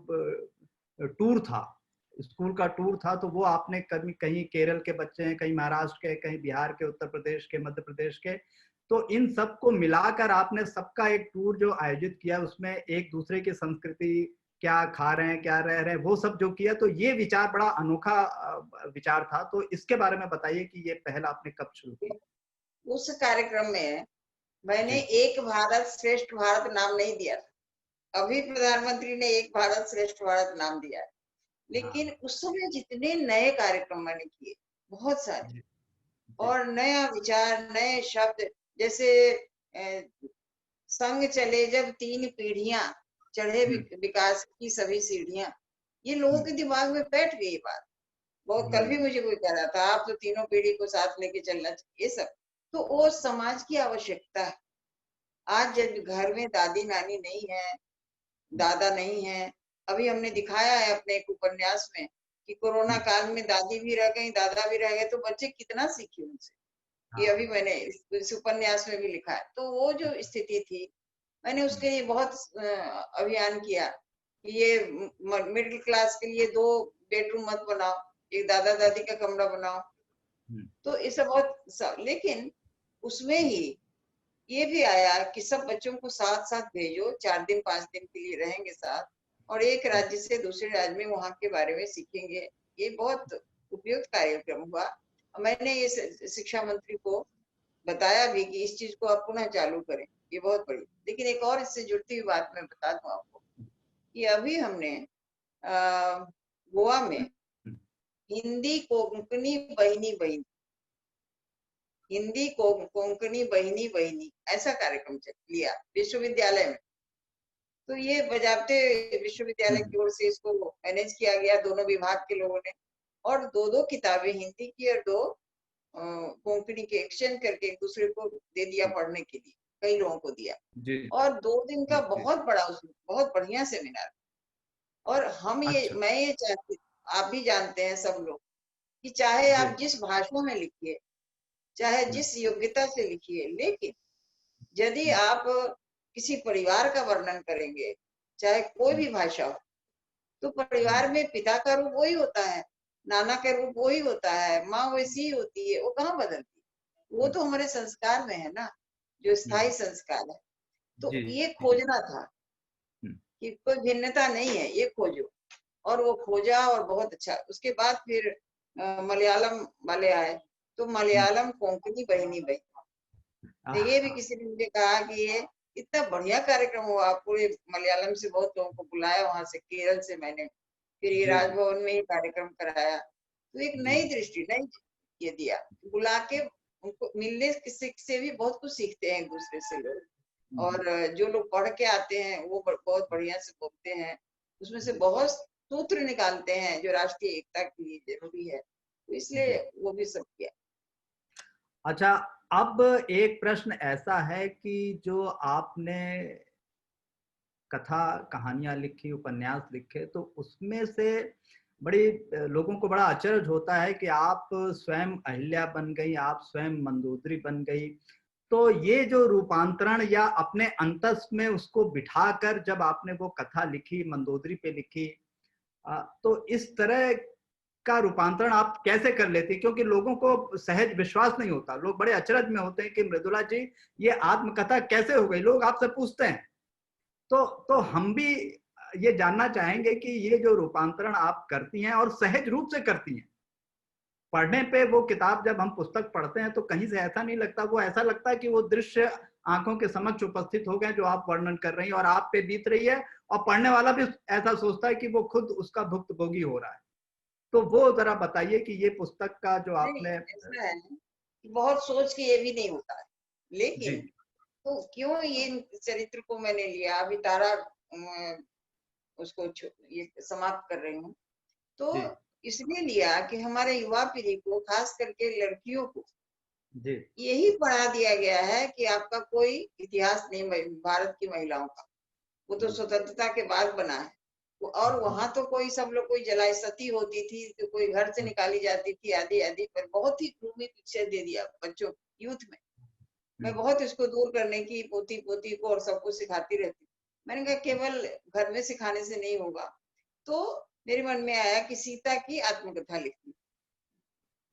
B: टूर था, स्कूल का टूर था, तो वो आपने कभी कहीं केरल के बच्चे हैं, कहीं महाराष्ट्र के, कहीं बिहार के, उत्तर प्रदेश के, मध्य प्रदेश के, तो इन सबको मिलाकर आपने सबका एक टूर जो आयोजित किया, उसमें एक दूसरे की संस्कृति, क्या खा रहे हैं, क्या रह रहे हैं, वो सब जो किया, तो ये विचार बड़ा अनोखा विचार था। तो इसके बारे में बताइए कि ये पहल आपने कब शुरू की?
D: उस कार्यक्रम में मैंने एक भारत श्रेष्ठ भारत नाम नहीं दिया था। अभी प्रधानमंत्री ने एक भारत श्रेष्ठ भारत नाम दिया है, लेकिन उस समय जितने नए कार्यक्रम मैंने किए, बहुत सारे, और नया विचार, नए शब्द, जैसे संग चले जब 3 पीढ़ियां, चढ़े विकास की सभी सीढ़ियां, ये लोगों के दिमाग में बैठ गई बात। बहुत कल भी मुझे कोई कह रहा था, आप तो तीनों पीढ़ी को साथ लेके चलना चाहिए, ये सब तो वो समाज की आवश्यकता है। आज जब घर में दादी नानी नहीं है, दादा नहीं है, अभी हमने दिखाया है अपने एक उपन्यास में कि कोरोना काल में दादी भी रह गई, दादा भी रह गए, तो बच्चे कितना सीखे उनसे। ये अभी मैंने इस उपन्यास में भी लिखा है। तो वो जो स्थिति थी, मैंने उसके लिए बहुत अभियान किया कि ये मिडिल क्लास के लिए 2 बेडरूम मत बनाओ, एक दादा दादी का कमरा बनाओ। तो ये सब बहुत, लेकिन उसमें ही ये भी आया कि सब बच्चों को साथ साथ भेजो, 4 दिन 5 दिन के लिए रहेंगे साथ, और एक राज्य से दूसरे राज्य में वहां के बारे में सीखेंगे। ये बहुत उपयुक्त कार्यक्रम हुआ। मैंने ये शिक्षा मंत्री को बताया भी कि इस चीज को आप पुनः चालू करें, ये बहुत बड़ी। लेकिन एक और इससे जुड़ती हुई बात मैं बता दूं आपको कि अभी हमने गोवा में हिंदी कोंकणी बहिनी बहिनी, हिंदी को कोंकणी बहिनी बहिनी, ऐसा कार्यक्रम लिया विश्वविद्यालय में। तो ये बजाते विश्वविद्यालय की ओर से इसको मैनेज किया गया, दोनों विभाग के लोगों ने, और 2-2 किताबें हिंदी की और 2 कोंकणी के एक्सचेंज करके एक दूसरे को दे दिया पढ़ने के लिए, कई लोगों को दिया। और 2 दिन का बहुत बड़ा, उसमें बहुत बढ़िया सेमिनार। और हम मैं ये चाहती, आप भी जानते हैं सब लोग, कि चाहे आप जिस भाषा में लिखिए, चाहे जिस योग्यता से लिखिए, लेकिन यदि आप किसी परिवार का वर्णन करेंगे, चाहे कोई भी भाषा हो, तो परिवार में पिता का रूप वही होता है, नाना का रूप वही होता है, माँ वैसी ही होती है, वो कहाँ बदलती है। वो तो हमारे संस्कार में है ना, जो स्थायी संस्कार है। तो ये खोजना था कि कोई भिन्नता नहीं है, ये खोजो। और वो खोजा और बहुत अच्छा। उसके बाद फिर मलयालम वाले आए, तो मलयालम कोंकणी बहिनी बहिनी, तो ये भी किसी ने मुझे कहा कि ये इतना बढ़िया कार्यक्रम हुआ, पूरे मलयालम से बहुत लोगों को बुलाया, वहां से केरल से मैंने, फिर ये राजभवन में ही कार्यक्रम कराया। तो एक नई दृष्टि, नई ये दिया, बुला के उनको मिलने से भी बहुत कुछ सीखते हैं एक दूसरे से लोग। और जो लोग पढ़ के आते हैं वो बहुत बढ़िया से बोलते हैं, उसमें से बहुत सूत्र निकालते हैं जो राष्ट्रीय एकता के लिए जरूरी है, तो इसलिए वो भी सब किया।
B: अच्छा, अब एक प्रश्न ऐसा है कि जो आपने कथा कहानियां लिखी, उपन्यास लिखे, तो उसमें से बड़ी लोगों को बड़ा अचरज होता है कि आप स्वयं अहिल्या बन गई, आप स्वयं मंदोदरी बन गई। तो ये जो रूपांतरण या अपने अंतस में उसको बिठाकर जब आपने वो कथा लिखी, मंदोदरी पे लिखी, तो इस तरह का रूपांतरण आप कैसे कर लेते हैं? क्योंकि लोगों को सहज विश्वास नहीं होता, लोग बड़े अचरज में होते हैं कि मृदुला जी ये आत्मकथा कैसे हो गई, लोग आपसे पूछते हैं। तो हम भी ये जानना चाहेंगे कि ये जो रूपांतरण आप करती हैं और सहज रूप से करती हैं, पढ़ने पे वो किताब जब हम पुस्तक पढ़ते हैं तो कहीं से ऐसा नहीं लगता, वो ऐसा लगता है कि वो दृश्य आंखों के समक्ष उपस्थित हो गए जो आप वर्णन कर रही हैं और आप पे बीत रही है, और पढ़ने वाला भी ऐसा सोचता है कि वो खुद उसका भुक्तभोगी हो रहा है। तो वो जरा बताइए कि ये पुस्तक का जो
D: नहीं,
B: आपने।
D: ऐसा है कि बहुत सोच के ये भी नहीं होता है,
B: जी
D: लेकिन तो क्यों ये चरित्र को मैंने लिया, अभी तारा उसको ये समाप्त कर रही हूँ, तो
B: जी
D: इसलिए लिया कि हमारे युवा पीढ़ी को, खास करके लड़कियों को
B: जी
D: यही पढ़ा दिया गया है कि आपका कोई इतिहास नहीं भारत की महिलाओं का, वो तो स्वतंत्रता के बाद बना है। और वहां तो कोई सब लोग, कोई जलाई सती होती थी, तो कोई घर से निकाली जाती थी, आदि आदि, पर बहुत ही ग्रूमी पिक्चर दे दिया बच्चों यूथ में। मैं बहुत इसको दूर करने की पोती पोती को और सबको सिखाती रहती। मैंने कहा केवल घर में सिखाने से नहीं होगा, तो मेरे मन में आया कि सीता की आत्मकथा लिखनी।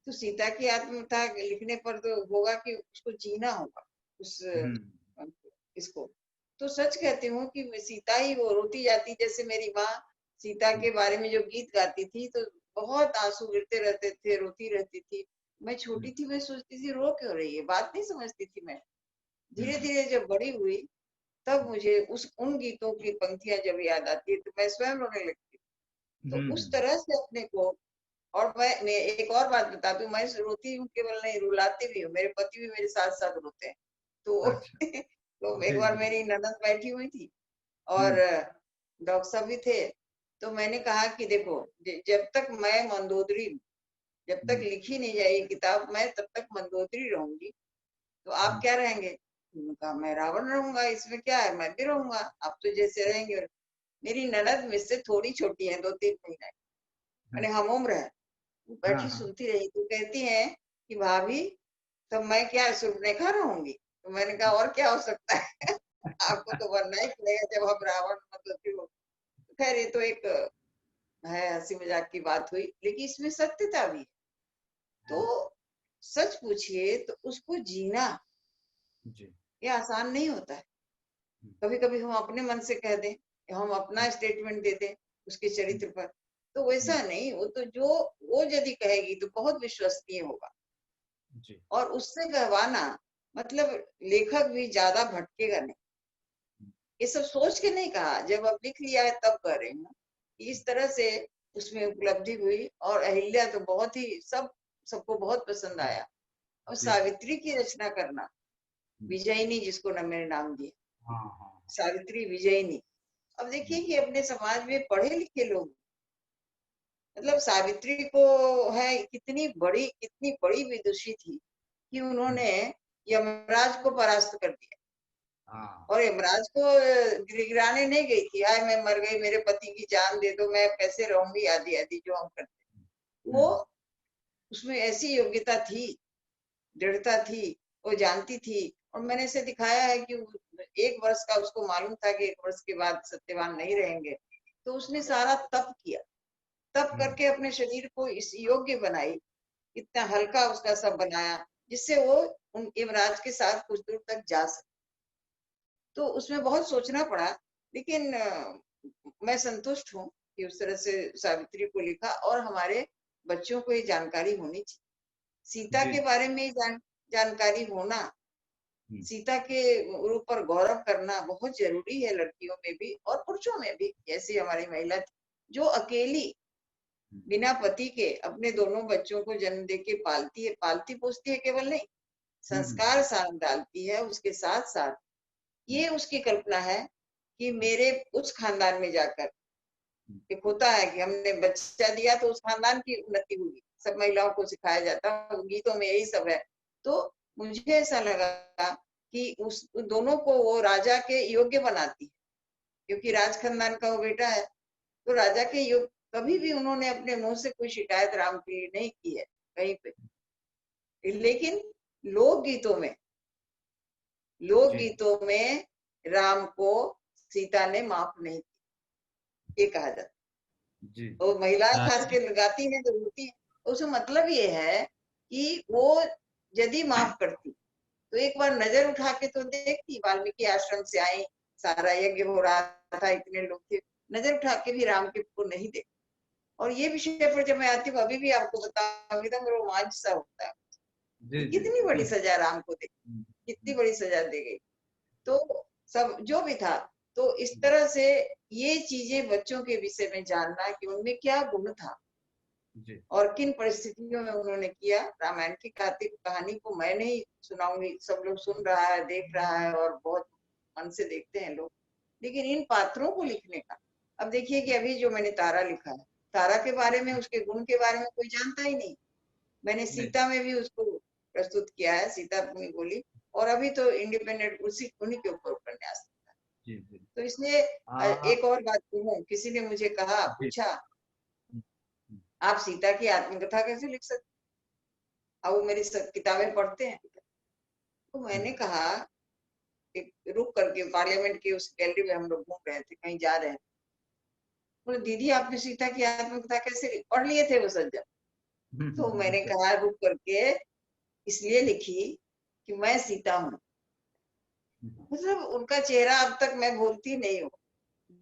D: तो सीता की आत्मकथा लिखने पर तो होगा कि उसको जीना होगा उस इसको। तो सच कहती हूँ कि सीता ही वो रोती जाती, जैसे मेरी माँ सीता के बारे में जो गीत गाती थी तो बहुत आंसू गिरते रहते थे, रोती रहती थी। मैं छोटी थी, मैं सोचती थी रो क्यों रही है, बात नहीं समझती थी मैं। धीरे धीरे जब बड़ी हुई तब मुझे उन गीतों की पंक्तियां जब याद आती है तो मैं स्वयं रोने लगती। तो उस तरह से अपने को, और मैं एक और बात बता दूं, मैं रोती हूँ केवल नहीं, रुलाती भी हूँ, मेरे पति भी मेरे साथ साथ रोते हैं। तो
B: अच्छा
D: तो एक
B: जी
D: बार
B: जी
D: मेरी ननद बैठी हुई थी और डॉक्टर साहब भी थे, तो मैंने कहा कि देखो जब तक मैं मंदोदरी, जब तक लिखी नहीं जाएगी किताब, मैं तब तक मंदोदरी रहूंगी, तो आप क्या रहेंगे? उन्होंने कहा मैं रावण रहूंगा, इसमें क्या है, मैं भी रहूंगा, आप तो जैसे रहेंगे। मेरी ननद मुझसे थोड़ी छोटी है, 2-3 महीने, मैंने हम उम्र है। वो बैठी सुनती रही, तो कहती है कि भाभी तब मैं क्या सुर्पनेखा रहूंगी? तो मैंने कहा और क्या हो सकता है आपको तो बनना ही पड़ेगा जब हम रावण मतलब हो। खैर ये तो एक है हंसी मजाक की बात हुई, लेकिन इसमें सत्यता भी है। तो सच पूछिए तो उसको जीना
B: जी
D: ये आसान नहीं होता है। कभी कभी हम अपने मन से कह दें, हम अपना स्टेटमेंट दे दें उसके चरित्र पर, तो वैसा नहीं, वो तो जो वो यदि कहेगी तो बहुत विश्वसनीय होगा।
B: जी
D: और उससे कहवाना मतलब लेखक भी ज्यादा भटकेगा नहीं। ये सब सोच के नहीं कहा, जब अब लिख लिया है तब कह रही हूँ। इस तरह से उसमें उपलब्धि हुई, और अहिल्या तो बहुत ही सबको बहुत पसंद आया। और
B: जी
D: सावित्री की रचना करना, विजयिनी जिसको ना मैंने नाम दिया,
B: हाँ हाँ
D: सावित्री विजयिनी। अब देखिए कि अपने समाज में पढ़े लिखे लोग, मतलब सावित्री को है कितनी बड़ी विदुषी थी कि उन्होंने यमराज को परास्त कर दिया।
B: हाँ
D: और यमराज को गिड़गिड़ाने नहीं गई थी, हाय मैं मर गई, मेरे पति की जान दे दो, मैं कैसे रहूंगी, आदि आदि जो हम करते। वो उसमें ऐसी योग्यता थी, दृढ़ता थी, वो जानती थी। और मैंने इसे दिखाया है कि 1 वर्ष का उसको मालूम था कि 1 वर्ष के बाद सत्यवान नहीं रहेंगे, तो उसने सारा तप किया, तप करके अपने शरीर को इस योग्य बनाई, इतना हल्का उसका सब बनाया जिससे वो उन यमराज के साथ कुछ दूर तक जा सके। तो उसमें बहुत सोचना पड़ा, लेकिन मैं संतुष्ट हूँ कि उस तरह से सावित्री को लिखा, और हमारे बच्चों को ये जानकारी होनी चाहिए। सीता
B: जी
D: के बारे में जानकारी होना, सीता के रूप पर गौरव करना बहुत जरूरी है, लड़कियों में भी और पुरुषों में भी। जैसी हमारी महिला थी जो अकेली बिना पति के अपने दोनों बच्चों को जन्म देके पालती पोसती है, केवल नहीं, संस्कार साथ डालती है, उसके साथ साथ ये उसकी कल्पना है कि मेरे उस खानदान में जाकर एक होता है कि हमने बच्चा दिया तो उस खानदान की उन्नति हुई, सब महिलाओं को सिखाया जाता है, गीतों में यही सब है। तो मुझे ऐसा लगा कि उस दोनों को वो राजा के योग्य बनाती है, क्योंकि राज खानदान का वो बेटा है, तो राजा के योग कभी भी उन्होंने अपने मुंह से कोई शिकायत राम के लिए नहीं की है कहीं पे। लेकिन लोकगीतों में राम को सीता ने माफ नहीं किया, ये कहा जाता है।
B: जी
D: तो महिला खास के गाती है जो होती है, उसका मतलब ये है कि वो यदि माफ करती तो एक बार नजर उठा के तो देखती, वाल्मीकि आश्रम से आई, सारा यज्ञ हो रहा था, इतने लोग थे, नजर उठा के भी राम के को नहीं देखती। और ये विषय पर जब मैं आती हूँ अभी भी आपको बताऊंगी तो मेरा रोमांच सा होता है। कितनी बड़ी सजा राम को दी, कितनी बड़ी सजा दी गई। तो सब जो भी था, तो इस तरह से ये चीजें बच्चों के विषय में जानना कि उनमें क्या गुण था और किन परिस्थितियों में उन्होंने किया। रामायण की कहानी को मैं नहीं सुनाऊंगी, सब लोग सुन रहा है, देख रहा है और बहुत मन से देखते हैं लोग, लेकिन इन पात्रों को लिखने का, अब देखिए कि अभी जो मैंने तारा लिखा है, तारा के बारे में, उसके गुण के बारे में कोई जानता ही नहीं। मैंने सीता में भी उसको प्रस्तुत किया है, सीता अपनी बोली, और अभी तो इंडिपेंडेंट उन्हीं के ऊपर उपन्यास। तो इसलिए एक और बात कहूँ, किसी ने मुझे कहा, पूछा आप सीता की आत्मकथा कैसे लिख सकते, अब वो मेरी सब किताबें पढ़ते हैं। तो मैंने कहा, एक रुक करके पार्लियामेंट की उस गैलरी में हम लोग घूम रहे थे, कहीं जा रहे थे, बोले दीदी आपने सीता की आत्मकथा कैसे पढ़ लिए थे वो सज्जन। तो मैंने कहा रुक करके इसलिए लिखी कि मैं सीता हूँ, मतलब उनका चेहरा अब तक मैं भूलती नहीं हूँ।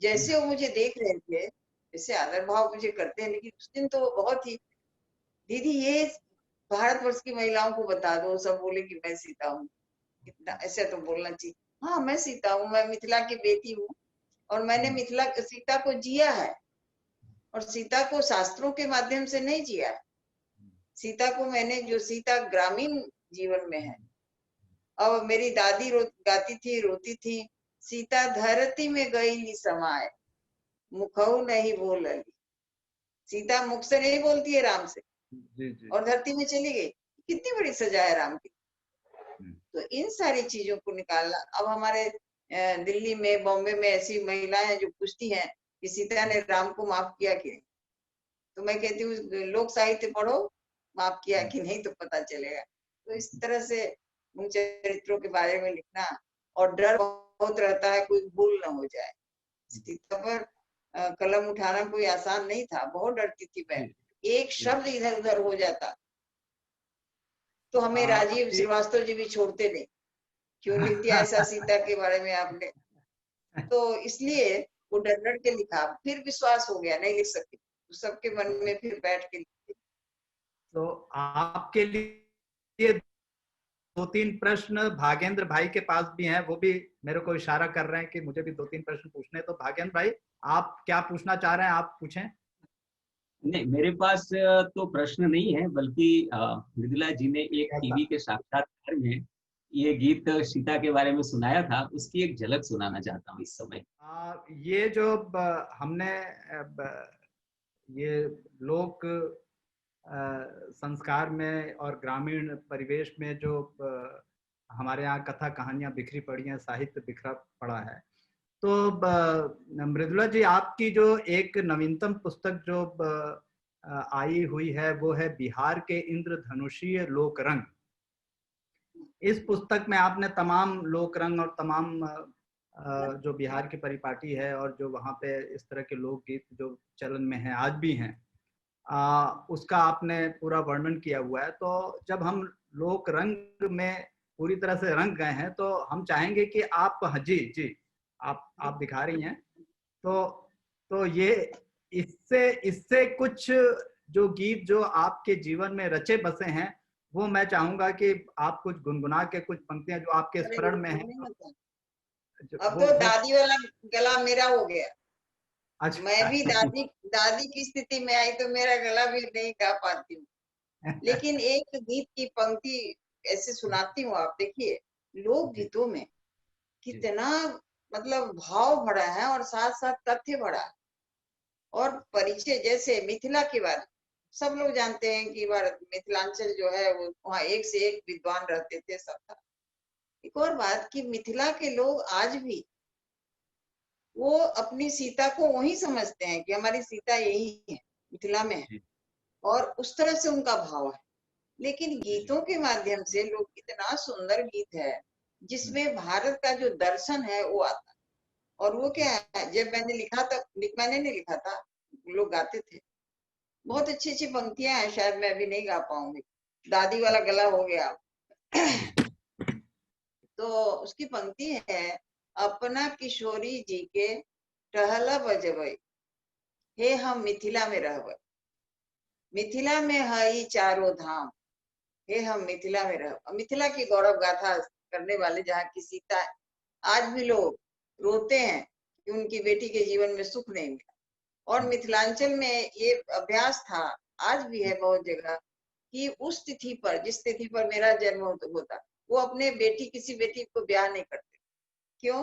D: जैसे वो मुझे देख रहे थे, जैसे आदर भाव मुझे करते हैं, लेकिन उस दिन तो बहुत ही, दीदी ये भारतवर्ष की महिलाओं को बता दो, सब बोले कि मैं सीता हूँ, इतना ऐसे तो बोलना चाहिए। हाँ मैं सीता हूँ, मैं मिथिला की बेटी हूँ, और मैंने मिथिला सीता को जिया है, और सीता को शास्त्रों के माध्यम से नहीं जिया है। सीता को मैंने, जो सीता ग्रामीण जीवन में है, अब मेरी दादी गाती थी, रोती थी, सीता धरती में गई समाये, मुखऊ नहीं बोलली। सीता मुख से नहीं बोलती है राम से, और धरती में चली गई। कितनी बड़ी सजा है राम की। तो इन सारी चीजों को निकालना, अब हमारे दिल्ली में, बॉम्बे में ऐसी महिलाएं हैं जो पूछती हैं कि सीता ने राम को माफ किया कि नहीं, तो मैं कहती हूँ लोक साहित्य पढ़ो, माफ किया कि नहीं तो पता चलेगा। तो इस तरह से उन चरित्रों के बारे में लिखना, और डर बहुत रहता है कोई भूल ना हो जाए। सीता पर कलम उठाना कोई आसान नहीं था, बहुत डरती थी मैं, एक शब्द इधर उधर हो जाता तो हमें राजीव श्रीवास्तव जी भी छोड़ते नहीं, क्यों लिख दिया ऐसा सीता के बारे में आपने। तो इसलिए वो डर डर के लिखा, फिर विश्वास हो गया नहीं लिख सकती, तो सबके मन में फिर बैठ के लिखती।
B: तो आपके लिए 2-3 प्रश्न भागेंद्र भाई के पास भी हैं, वो भी मेरे को इशारा कर रहे हैं कि मुझे भी 2-3 प्रश्न पूछने। तो भागेंद्र भाई आप क्या पूछना चाह रहे हैं, आप पूछें।
E: नहीं, मेरे पास तो प्रश्न नहीं है, बल्कि मृदुला जी ने एक टीवी के साक्षात्कार में ये गीत सीता के बारे में सुनाया था, उसकी एक झलक सुनाना चाहता हूँ इस समय।
B: ये जो हमने ये लोक संस्कार में और ग्रामीण परिवेश में जो हमारे यहाँ कथा कहानियां बिखरी पड़ी हैं, साहित्य बिखरा पड़ा है, तो मृदुला जी आपकी जो एक नवीनतम पुस्तक जो आई हुई है वो है बिहार के इंद्रधनुषीय लोक रंग। इस पुस्तक में आपने तमाम लोक रंग और तमाम जो बिहार की परिपाटी है और जो वहाँ पे इस तरह के लोकगीत जो चलन में हैं आज भी हैं, उसका आपने पूरा वर्णन किया हुआ है। तो जब हम लोक रंग में पूरी तरह से रंग गए हैं, तो हम चाहेंगे कि आप जी आप दिखा रही हैं, तो ये इससे कुछ जो गीत जो आपके जीवन में रचे बसे हैं, वो मैं चाहूंगा कि आप कुछ गुनगुना के कुछ पंक्तियां जो आपके स्मरण में हैं।
D: अब तो दादी वाला गला मेरा हो गया। अच्छा। मैं भी दादी की स्थिति में आई तो मेरा गला भी नहीं गा पाती हूँ। लेकिन एक गीत की पंक्ति ऐसे सुनाती हूँ, आप देखिए लोक गीतों में कितना मतलब भाव भरा है और साथ साथ तथ्य भरा है। और परिचय जैसे मिथिला के बारे में सब लोग जानते हैं कि भारत मिथिलांचल जो है वो वहाँ एक से एक विद्वान रहते थे, सब था। एक और बात कि मिथिला के लोग आज भी वो अपनी सीता को वही समझते हैं कि हमारी सीता यही है, मिथिला में है, और उस तरह से उनका भाव है। लेकिन गीतों के माध्यम से लोग, इतना सुंदर गीत है जिसमें भारत का जो दर्शन है वो आता है। और वो क्या है, जब मैंने लिखा था, मैंने नहीं लिखा था, लोग गाते थे। बहुत अच्छी अच्छी पंक्तियां हैं, शायद मैं अभी नहीं गा पाऊंगी, दादी वाला गला हो गया। तो उसकी पंक्ति है, अपना किशोरी जी के टहला बजबई, हे हम मिथिला में रहबई, मिथिला में हई चारों धाम, हे हम मिथिला में रह। मिथिला की गौरव गाथा करने वाले जहाँ की सीता है, आज भी लोग रोते हैं कि उनकी बेटी के जीवन में सुख नहीं मिला। और मिथिलांचल में ये अभ्यास था, आज भी है बहुत जगह, कि उस तिथि पर, जिस तिथि पर मेरा जन्म होता, वो अपने बेटी, किसी बेटी को ब्याह नहीं करते। क्यों?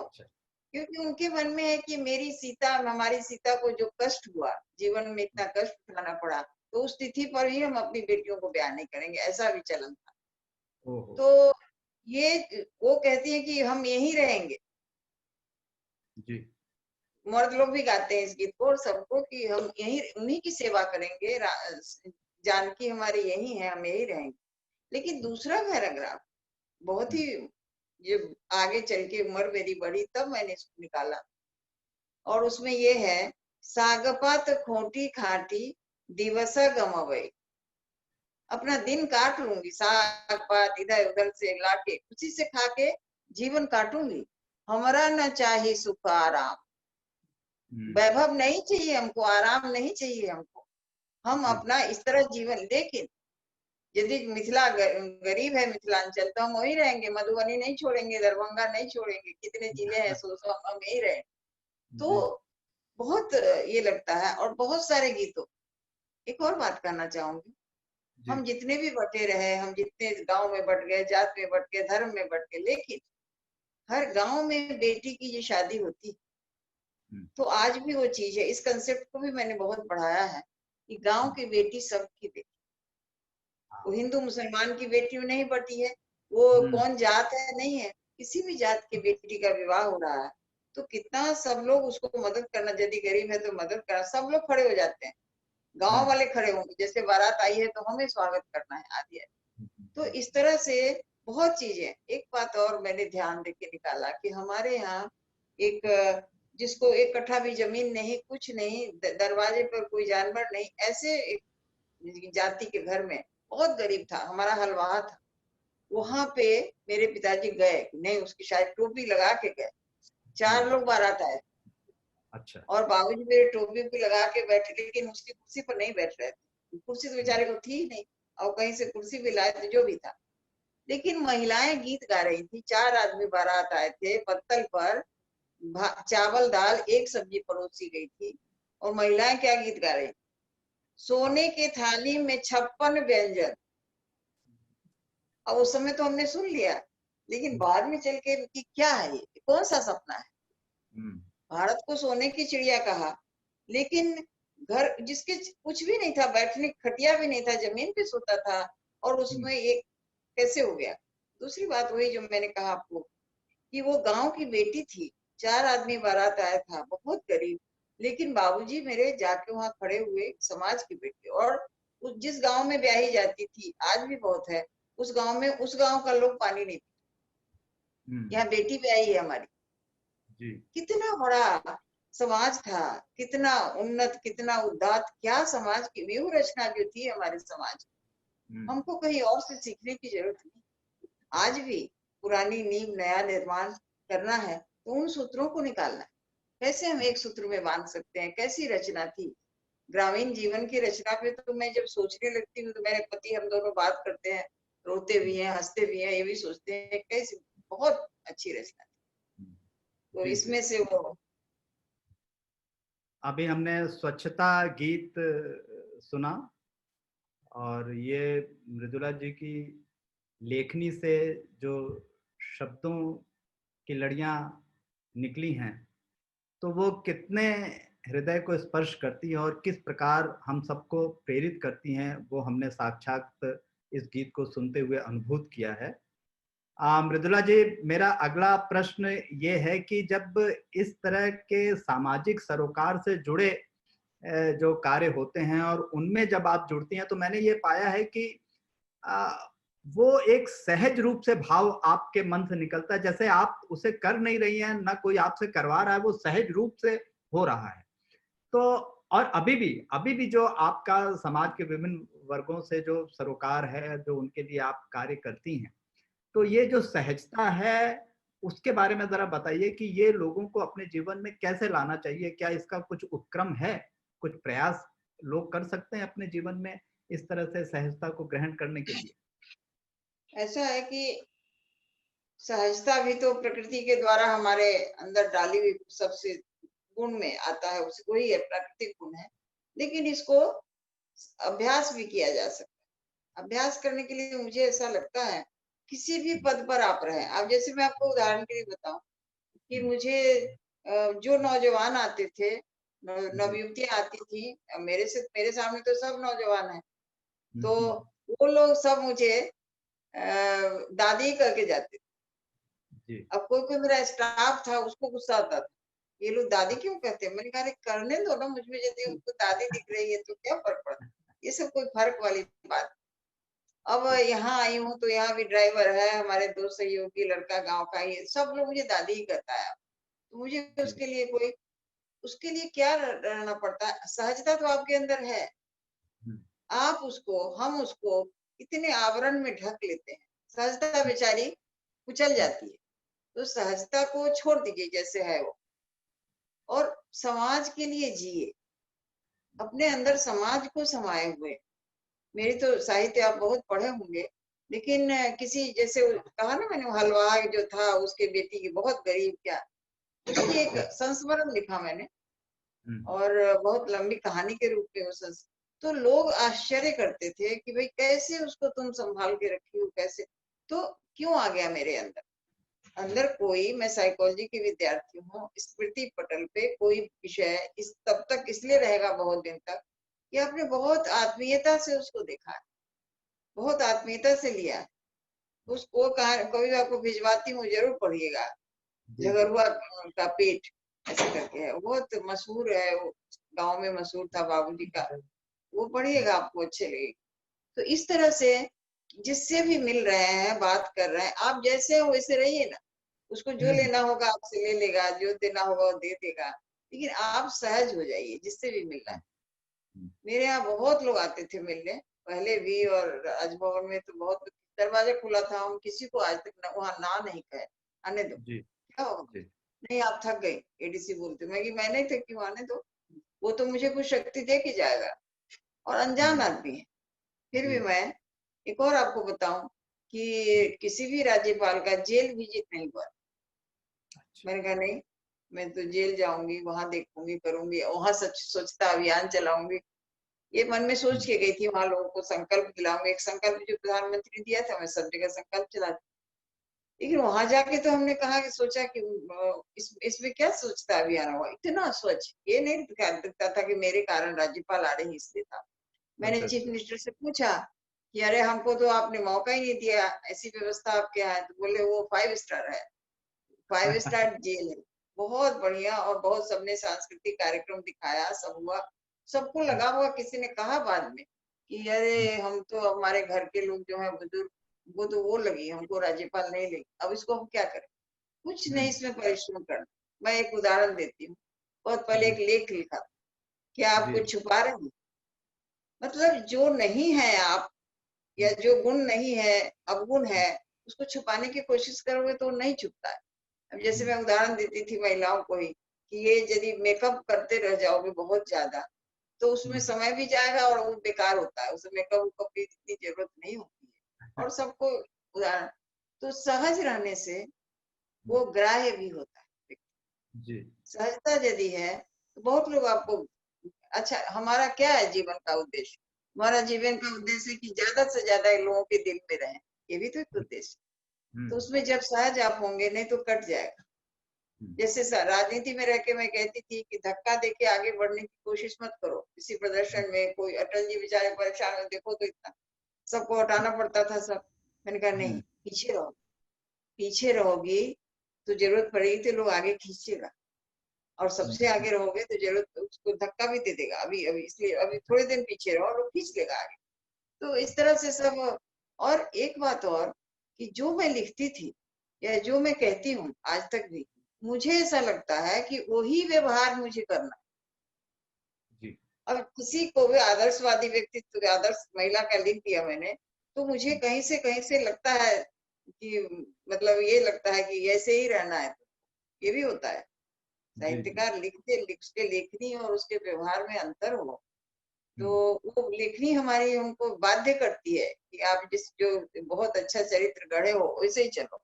D: क्योंकि उनके मन में है कि मेरी सीता, हमारी सीता को जो कष्ट हुआ, जीवन में इतना कष्ट उठाना पड़ा, तो उस तिथि पर ही हम अपनी बेटियों को ब्याह नहीं करेंगे, ऐसा भी चलन था। तो ये वो कहती है कि हम यहीं रहेंगे।
B: जी।
D: मर्द लोग भी गाते हैं इस गीत को, और सबको, कि हम यहीं उन्हीं की सेवा करेंगे, जानकी हमारी यही है, हम यही रहेंगे। लेकिन दूसरा पैराग्राफ बहुत ही, जब आगे चल के उम्र मेरी बढ़ी तब मैंने इसको निकाला, और उसमें ये है, सागपात खोटी खाटी दिवसा गमवई, अपना दिन काट लूंगी, साग पात इधर उधर से लाके उसी से खा के जीवन काटूंगी, हमारा न चाहिए सुख आराम, वैभव नहीं चाहिए हमको, आराम नहीं चाहिए हमको, हम अपना इस तरह जीवन। लेकिन यदि मिथिला गरीब है, मिथिलांचल, तो हम वही रहेंगे, मधुबनी नहीं छोड़ेंगे, दरभंगा नहीं छोड़ेंगे, कितने जिले हैं, सो हम यही रहे। तो बहुत ये लगता है। और बहुत सारे गीतों, एक और बात करना चाहूंगी, हम जितने भी बटे रहे, हम जितने गांव में बट गए, जात में बट गए, धर्म में बट गए, लेकिन हर गांव में बेटी की ये शादी होती, तो आज भी वो चीज है। इस कंसेप्ट को भी मैंने बहुत बढ़ाया है कि गांव की बेटी सबकी बेटी, वो हिंदू मुसलमान की बेटी नहीं बटी है, वो कौन जात है नहीं है, किसी भी जात की बेटी का विवाह हो रहा है तो कितना सब लोग उसको मदद करना, यदि गरीब है तो मदद करना, सब लोग खड़े हो जाते हैं, गांव वाले खड़े होंगे, जैसे बारात आई है तो हमें स्वागत करना है, आदि है। तो इस तरह से बहुत चीजें। एक बात और मैंने ध्यान देके निकाला कि हमारे यहाँ एक, जिसको एक कट्ठा भी जमीन नहीं, कुछ नहीं, दरवाजे पर कोई जानवर नहीं, ऐसे एक जाति के घर में, बहुत गरीब था, हमारा हलवाहा था, वहां पे मेरे पिताजी गए, नहीं उसकी शायद टोपी लगा के गए, 4 लोग बारात आए।
B: अच्छा।
D: और बाबूजी मेरे टोपी भी लगा के बैठे, लेकिन उसकी कुर्सी पर नहीं बैठ रहे थे, कुर्सी तो बेचारे को थी ही नहीं, और कहीं से कुर्सी भी लाए थे, जो भी था। लेकिन महिलाएं गीत गा रही थी, 4 आदमी बारात आए थे, पत्तल पर चावल दाल एक सब्जी परोसी गई थी, और महिलाएं क्या गीत गा रही, सोने के थाली में 56 व्यंजन। अब उस समय तो हमने सुन लिया, लेकिन बाद में चल के कि क्या है ये, कौन सा सपना है। भारत को सोने की चिड़िया कहा, लेकिन घर जिसके कुछ भी नहीं था, बैठने खटिया भी नहीं था, जमीन पे सोता था, और उसमें एक कैसे हो गया। दूसरी बात वही जो मैंने कहा आपको कि वो गांव की बेटी थी, 4 आदमी बारात आया था, बहुत गरीब, लेकिन बाबूजी मेरे जाके वहां खड़े हुए, समाज की बेटी। और जिस गांव में ब्याही जाती थी, आज भी बहुत है, उस गांव में, उस गांव का लोग पानी नहीं पीते, यहाँ बेटी ब्याही है हमारी। कितना बड़ा समाज था, कितना उन्नत, कितना उदात, क्या समाज की व्यूह रचना जो थी हमारे समाज, हमको कहीं और से सीखने की जरूरत नहीं। आज भी पुरानी नींव नया निर्माण करना है तो उन सूत्रों को निकालना है, कैसे हम एक सूत्र में बांध सकते हैं, कैसी रचना थी ग्रामीण जीवन की रचना पे। तो मैं जब सोचने लगती हूँ तो मेरे पति, हम दोनों बात करते हैं, रोते भी हैं, हंसते भी हैं, ये भी सोचते हैं कैसी बहुत अच्छी रचना थी। तो इसमें से वो,
B: अभी हमने स्वच्छता गीत सुना, और ये मृदुला जी की लेखनी से जो शब्दों की लड़ियां निकली हैं, तो वो कितने हृदय को स्पर्श करती है और किस प्रकार हम सबको प्रेरित करती हैं, वो हमने साक्षात इस गीत को सुनते हुए अनुभूत किया है। मृदुला जी, मेरा अगला प्रश्न ये है कि जब इस तरह के सामाजिक सरोकार से जुड़े जो कार्य होते हैं और उनमें जब आप जुड़ती हैं, तो मैंने ये पाया है कि वो एक सहज रूप से भाव आपके मन से निकलता है, जैसे आप उसे कर नहीं रही हैं, ना कोई आपसे करवा रहा है, वो सहज रूप से हो रहा है। तो और अभी भी जो आपका समाज के विभिन्न वर्गों से जो सरोकार है, जो उनके लिए आप कार्य करती हैं, तो ये जो सहजता है, उसके बारे में ज़रा बताइए कि ये लोगों को अपने जीवन में कैसे लाना चाहिए? क्या इसका कुछ उपक्रम है? कुछ प्रयास लोग कर सकते हैं अपने जीवन में इस तरह से सहजता को ग्रहण करने के लिए?
D: ऐसा है कि सहजता भी तो प्रकृति के द्वारा हमारे अंदर डाली हुई सबसे गुण में आता है, उसको ही है, प्राकृतिक गुण है। लेकिन इसको अभ्यास भी किया जा सकता है। अभ्यास करने के लिए मुझे ऐसा लगता है, किसी भी पद पर आप रहें। अब जैसे मैं आपको उदाहरण के लिए बताऊं कि मुझे जो नौजवान आते थे, नवयुवतियां आती थी, मेरे सामने तो सब नौजवान है, तो वो लोग सब मुझे दादी करके जाते थे। अब कोई कोई मेरा स्टाफ था, उसको गुस्सा आता था, ये लोग दादी क्यों कहते हैं? मैंने कहा अरे करने दो ना, मुझमें यदि उनको दादी दिख रही है तो क्या फर्क पड़ता है, ये सब कोई फर्क वाली बात। अब यहाँ आई हूँ तो यहाँ भी ड्राइवर है, हमारे दो सहयोगी, लड़का गांव का, ये सब लोग मुझे दादी ही कहता है। तो मुझे उसके लिए क्या रहना पड़ता है? सहजता तो आपके अंदर है, हम उसको इतने आवरण में ढक लेते हैं, सहजता बेचारी कुचल जाती है। तो सहजता को छोड़ दीजिए जैसे है वो, और समाज के लिए जिए, अपने अंदर समाज को समाये हुए। मेरी तो साहित्य आप बहुत पढ़े होंगे, लेकिन किसी जैसे कहा ना मैंने, हलवाई जो था उसके बेटी की बहुत गरीब, क्या उसकी एक संस्मरण लिखा मैंने, और बहुत लंबी कहानी के रूप में वो तो लोग आश्चर्य करते थे कि भाई कैसे उसको तुम संभाल के रखी हो, कैसे? तो क्यों आ गया मेरे अंदर कोई, मैं साइकोलॉजी की विद्यार्थी हूँ, स्मृति पटल पे कोई विषय तब तक इसलिए रहेगा बहुत दिन तक कि आपने बहुत आत्मीयता से उसको देखा है, बहुत आत्मीयता से लिया है उसको। कभी आपको भिजवाती हूँ, जरूर पढ़िएगा, झगरुआ का पेट ऐसे करके है, बहुत मशहूर है, वो गांव में मशहूर था बाबूजी का, वो पढ़िएगा, आपको अच्छे लगेगा। तो इस तरह से जिससे भी मिल रहे हैं, बात कर रहे हैं, आप जैसे हो वैसे रहिए ना, उसको जो लेना होगा आपसे ले लेगा, जो देना होगा वो दे देगा, लेकिन आप सहज हो जाइए जिससे भी मिल रहा है। मेरे यहाँ बहुत लोग आते थे मिलने पहले भी, और राजभवन में तो बहुत दरवाजा खुला था, हम किसी को आज तक वहां ना नहीं कहे आने दो, क्या होगा, नहीं आप थक गए, एडीसी बोलते, मैं नहीं थक, क्यों, आने दो, वो तो मुझे कुछ शक्ति दे के जाएगा, और अनजान आदमी है। फिर भी मैं एक और आपको बताऊं कि किसी भी राज्यपाल का जेल विजिट नहीं हुआ। मैंने कहा नहीं, मैं तो जेल जाऊंगी, वहां देखूंगी, करूंगी, वहां स्वच्छता अभियान चलाऊंगी, ये मन में सोच के गई थी। वहां लोगों को संकल्प दिलाऊंगी, एक संकल्प जो प्रधानमंत्री दिया था, मैं सब जगह संकल्प चलाती। लेकिन वहां जाके तो हमने कहा कि सोचा कि इसमें क्या सोचता अभियान हुआ, इतना स्वच्छ, ये नहीं दिखता था कि मेरे कारण राज्यपाल आ रहे इसलिए था। मैंने चीफ मिनिस्टर से पूछा कि अरे हमको तो आपने मौका ही नहीं दिया, ऐसी व्यवस्था आपके यहाँ है? तो बोले वो 5 स्टार है, 5 स्टार जेल है, बहुत बढ़िया, और बहुत सबने सांस्कृतिक कार्यक्रम दिखाया, सब हुआ, सबको लगा हुआ। किसी ने कहा बाद में कि अरे हम तो, हमारे घर के लोग जो है बुजुर्ग, वो तो वो लगी, हमको राज्यपाल नहीं लगी, अब इसको हम क्या करें? कुछ नहीं, इसमें परिश्रम करना। मैं एक उदाहरण देती हूँ, बहुत पहले एक लेख लिखा, क्या आप कुछ छुपा रहे हैं? मतलब जो नहीं है आप, या जो गुण नहीं है, अवगुण है, उसको छुपाने की कोशिश करोगे तो नहीं छुपता है। अब जैसे मैं उदाहरण देती थी महिलाओं को ही कि ये यदि मेकअप करते रह जाओगे बहुत ज्यादा, तो उसमें समय भी जाएगा और वो बेकार होता है, उसमें मेकअप की इतनी जरूरत नहीं होती है, और सबको उदाहरण। तो सहज रहने से वो ग्राह्य भी होता है जी। सहजता यदि है तो बहुत लोग आपको, अच्छा हमारा क्या है जीवन का उद्देश्य? हमारा जीवन का उद्देश्य है कि ज्यादा से ज्यादा लोगों के दिल में रहे, ये भी तो एक उद्देश्य। तो उसमें जब सहज आप होंगे, नहीं तो कट जाएगा। जैसे राजनीति में रह के मैं कहती थी कि धक्का देके आगे बढ़ने की कोशिश मत करो। किसी प्रदर्शन में कोई अटल जी बेचारे परेशान हो, देखो तो इतना सबको हटाना पड़ता था सब। मैंने कहा नहीं, पीछे रहो, पीछे रहोगी तो जरूरत पड़ेगी तो लोग आगे खींचेगा, और सबसे आगे रहोगे तो जरूरत उसको धक्का भी दे देगा। अभी अभी इसलिए अभी थोड़े दिन पीछे रहो, लोग खींच लेगा आगे। तो इस तरह से सब। और एक बात और, कि जो मैं लिखती थी या जो मैं कहती हूँ आज तक भी, मुझे ऐसा लगता है कि वही व्यवहार मुझे करना है। अब किसी को भी आदर्शवादी व्यक्तित्व, आदर्श महिला का लिख दिया मैंने, तो मुझे कहीं से लगता है कि मतलब ये लगता है कि ऐसे ही रहना है। ये भी होता है, साहित्यकार लिखते लिखते लेखनी और उसके व्यवहार में अंतर हो, तो वो लेखनी हमारी हमको बाध्य करती है कि आप जिस जो बहुत अच्छा चरित्र गढ़े हो वैसे ही चलो।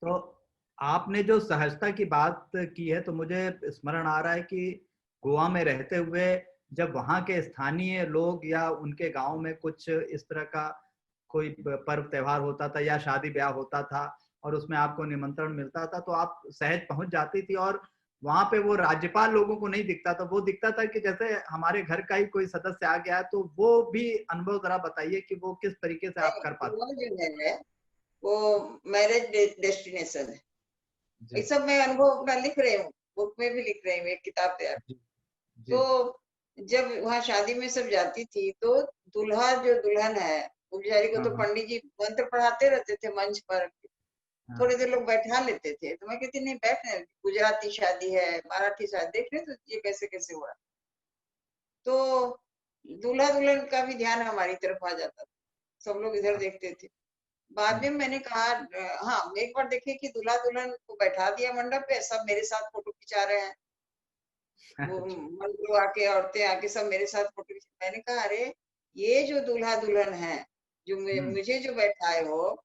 B: तो आपने जो सहजता की बात की है, तो मुझे स्मरण आ रहा है कि गोवा में रहते हुए जब वहाँ के स्थानीय लोग या उनके गांव में कुछ इस तरह का कोई पर्व त्योहार होता था या शादी ब्याह होता था और उसमें आपको निमंत्रण मिलता था, तो आप सहज पहुंच जाती थी, और वहां पे वो राज्यपाल लोगों को नहीं दिखता था, वो दिखता था कि जैसे हमारे घर का ही कोई सदस्य आ गया है। तो वो भी अनुभव जरा बताइए कि वो किस तरीके से आप कर पाते।
D: वो जो है वो मैरिज डेस्टिनेशन है। ये सब मैं अनुभव अपना लिख रही हूँ, बुक में भी लिख रही हूँ, एक किताब तैयार। तो जब वहाँ शादी में सब जाती थी तो दूल्हा जो दुल्हन है, पुजारी को तो पंडित जी मंत्र पढ़ाते रहते थे मंच पर, थोड़ी देर लोग बैठा लेते थे। तो मैं कहती नहीं, बैठने, गुजराती शादी है, मराठी शादी, देख रहे तो ये कैसे कैसे हो रहा। तो दूल्हा दुल्हन का भी ध्यान हमारी तरफ आ जाता था, सब लोग इधर देखते थे। बाद में मैंने कहा, हाँ एक बार देखे कि दूल्हा दुल्हन को बैठा दिया मंडप पे, सब मेरे साथ फोटो खिंचा रहे हैं। वो लोग आके, औरतें आके सब मेरे साथ फोटो खिंचा। मैंने कहा अरे ये जो दूल्हा दुल्हन है जो मुझे जो बैठाए हो,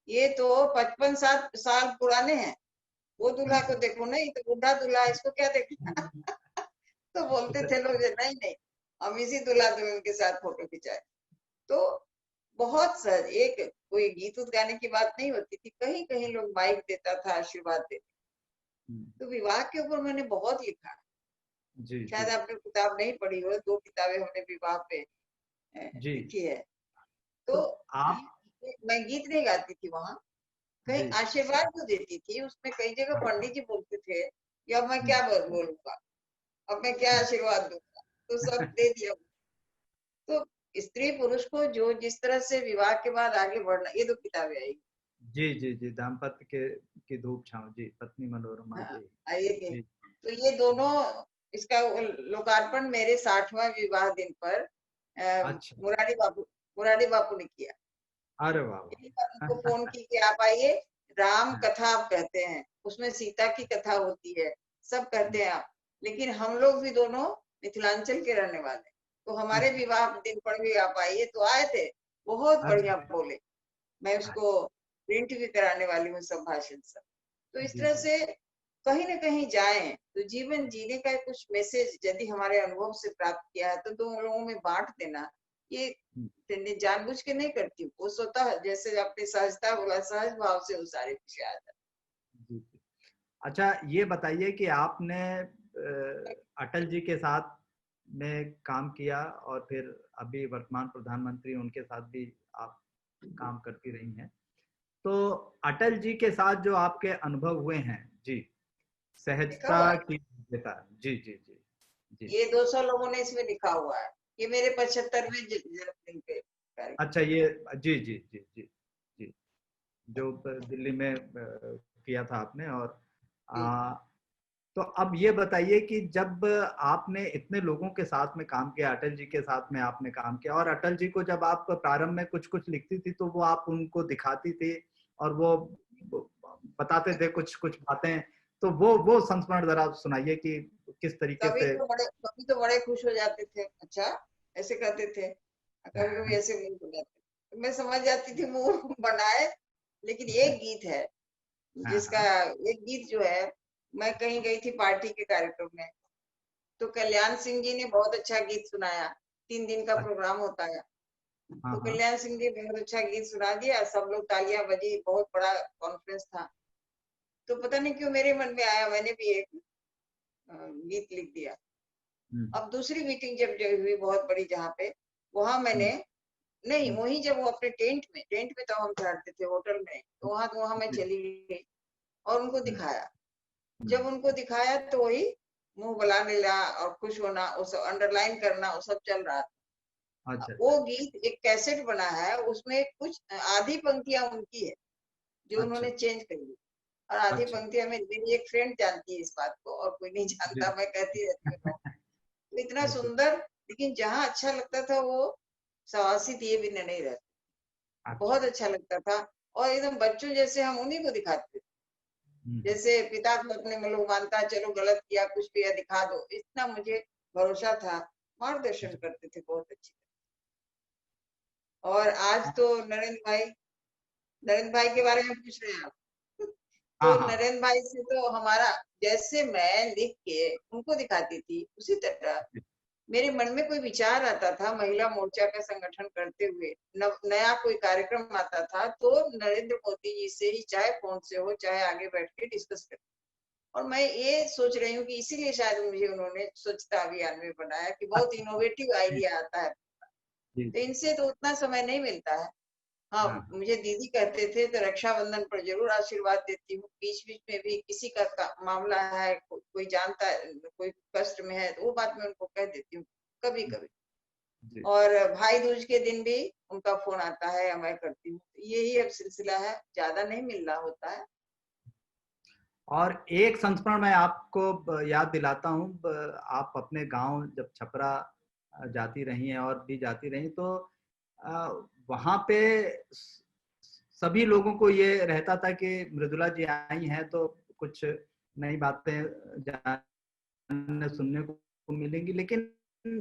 D: ये तो 55 साल पुराने हैं। वो दूल्हा को देखो ना, ये तो बूढ़ा दूल्हा, इसको क्या देखना। तो बोलते थे लोग नहीं नहीं, हम इसी दूल्हा दुल्हन के साथ फोटो खिंचाए। तो बहुत सर, एक कोई गीत उत गाने की बात नहीं होती थी, कहीं कहीं लोग माइक देता था, आशीर्वाद देते। तो विवाह के ऊपर मैंने बहुत लिखा। शायद आपने किताब नहीं पढ़ी हो, 2 किताबें हमने विवाह पे लिखी है। तो आप, मैं गीत नहीं गाती थी वहाँ, कहीं आशीर्वाद जो देती थी, उसमें कई जगह पंडित जी बोलते थे कि अब मैं क्या बोलूंगा, अब मैं क्या आशीर्वाद दूंगा, तो सब दे दिया। तो स्त्री पुरुष को जो जिस तरह से विवाह के बाद आगे बढ़ना, ये 2 किताबें आई।
B: जी दाम्पत्य के की धूप छांव, जी पत्नी मनोरमा।
D: हाँ, जी। तो ये दोनों, इसका लोकार्पण मेरे 60वां विवाह दिन पर मुरारी बापू ने किया।
B: अरे वाह।
D: उनको फोन की कि आप आइए, राम कथा आप कहते हैं, उसमें सीता की कथा होती है, सब कहते हैं आप, लेकिन हम लोग भी दोनों मिथिलांचल के रहने वाले, तो हमारे विवाह दिन पर भी आप आइए। तो आए थे, बहुत बढ़िया बोले। मैं उसको प्रिंट भी कराने वाली हूँ, सब भाषण सब। तो इस तरह से कहीं ना कहीं जाएं तो जीवन जीने का कुछ मैसेज यदि हमारे अनुभव से प्राप्त किया है तो 2 लोगों में बांट देना, ये जानबूझ के नहीं करती, वो स्वतः, जैसे आपने सहजता बोला, सहज भाव से वो सारे पीछे आ जाते।
B: अच्छा, ये बताइए कि आपने अटल जी के साथ में काम किया और फिर अभी वर्तमान प्रधानमंत्री, उनके साथ भी आप काम करती रही हैं, तो अटल जी के साथ जो आपके अनुभव हुए हैं, जी, सहजता की, जी जी जी जी,
D: ये 200 लोगों ने इसमें लिखा हुआ है, ये मेरे 75वें जन्मदिन पे।
B: अच्छा, ये जी जी जी जी जी, जो दिल्ली में किया था आपने। और तो अब ये बताइए कि जब आपने इतने लोगों के साथ में काम किया, अटल जी के साथ में आपने काम किया, और अटल जी को जब आप प्रारंभ में कुछ कुछ लिखती थी तो वो आप उनको दिखाती थी और वो बताते थे कुछ कुछ बातें, तो वो संस्मरण जरा सुनाइए कि किस तरीके से।
D: कभी तो बड़े खुश हो जाते थे, अच्छा ऐसे करते थे, कभी कभी ऐसे मुंह हो जाते, तो मैं समझ जाती थी मुंह बनाए। लेकिन एक गीत है जिसका, एक गीत जो है, मैं कहीं गई थी पार्टी के कार्यक्रम में, तो कल्याण सिंह जी ने बहुत अच्छा गीत सुनाया, 3 दिन का प्रोग्राम होता है,
B: हाँ
D: तो
B: हाँ
D: कल्याण सिंह जी बहुत अच्छा गीत सुना दिया, सब लोग तालियां बजी, बहुत बड़ा कॉन्फ्रेंस था। तो पता नहीं क्यों मेरे मन में आया, मैंने भी एक गीत लिख दिया। अब दूसरी मीटिंग जब हुई बहुत बड़ी जहाँ पे, वहां मैंने नहीं, वहीं जब वो अपने टेंट में तो हम ठहरते थे होटल में, तो वहां मैं चली गई और उनको दिखाया। जब उनको दिखाया तो वही मुंह बनाने ला और खुश होना, उस अंडरलाइन करना, वो सब चल रहा था।
B: अच्छा
D: वो
B: अच्छा
D: गीत एक कैसेट बना है, उसमें कुछ आधी पंक्तियां उनकी है जो
B: अच्छा
D: उन्होंने चेंज कर दी, और आधी
B: अच्छा
D: पंक्तियां मेरी एक फ्रेंड जानती है इस बात को, और कोई नहीं
B: जी
D: जानता, मैं कहती रहती हूँ। तो इतना
B: अच्छा
D: सुंदर, लेकिन जहाँ अच्छा लगता था वो सवासी दिए बिना नहीं रहते,
B: अच्छा
D: बहुत अच्छा लगता था। और एकदम बच्चों जैसे हम उन्हीं को दिखाते थे,
B: हम्म,
D: जैसे पिता को अपने में लोग मानता है, चलो गलत किया कुछ भी है दिखा दो, इतना मुझे भरोसा था। मार्गदर्शन
B: जी,
D: करते थे बहुत अच्छे। और आज तो नरेंद्र भाई के बारे में पूछ रहे हैं आप।
B: हाँ
D: तो
B: हाँ
D: नरेंद्र भाई से तो हमारा, जैसे मैं लिख के उनको दिखाती थी, उसी तरह मेरे मन में कोई विचार आता था, महिला मोर्चा का संगठन करते हुए नया कोई कार्यक्रम आता था, तो नरेंद्र मोदी जी से ही, चाहे फोन से हो चाहे आगे बैठ के डिस्कस कर। और मैं ये सोच रही हूँ कि इसीलिए शायद मुझे उन्होंने स्वच्छता अभियान में बनाया, कि बहुत
B: अच्छा
D: इनोवेटिव
B: जी
D: आइडिया आता है।
B: जी
D: तो
B: जी
D: इनसे तो उतना समय नहीं मिलता है। हाँ,
B: हाँ
D: मुझे दीदी कहते थे तो रक्षाबंधन पर जरूर आशीर्वाद देती हूँ। बीच बीच में भी किसी का मामला है, कोई जानता है, कोई कष्ट में है, तो वो बात मैं उनको कह देती हूँ कभी कभी।
B: जी
D: और भाई दूज के दिन भी उनका फोन आता है या मैं करती हूँ। यही अब सिलसिला है, ज्यादा नहीं मिल रहा होता है।
B: और एक संस्मरण मैं आपको याद दिलाता हूँ। आप अपने गांव जब छपरा जाती रही हैं और भी जाती रही, तो वहाँ पे सभी लोगों को ये रहता था कि मृदुला जी आई हैं तो कुछ नई बातें जानने सुनने को मिलेंगी। लेकिन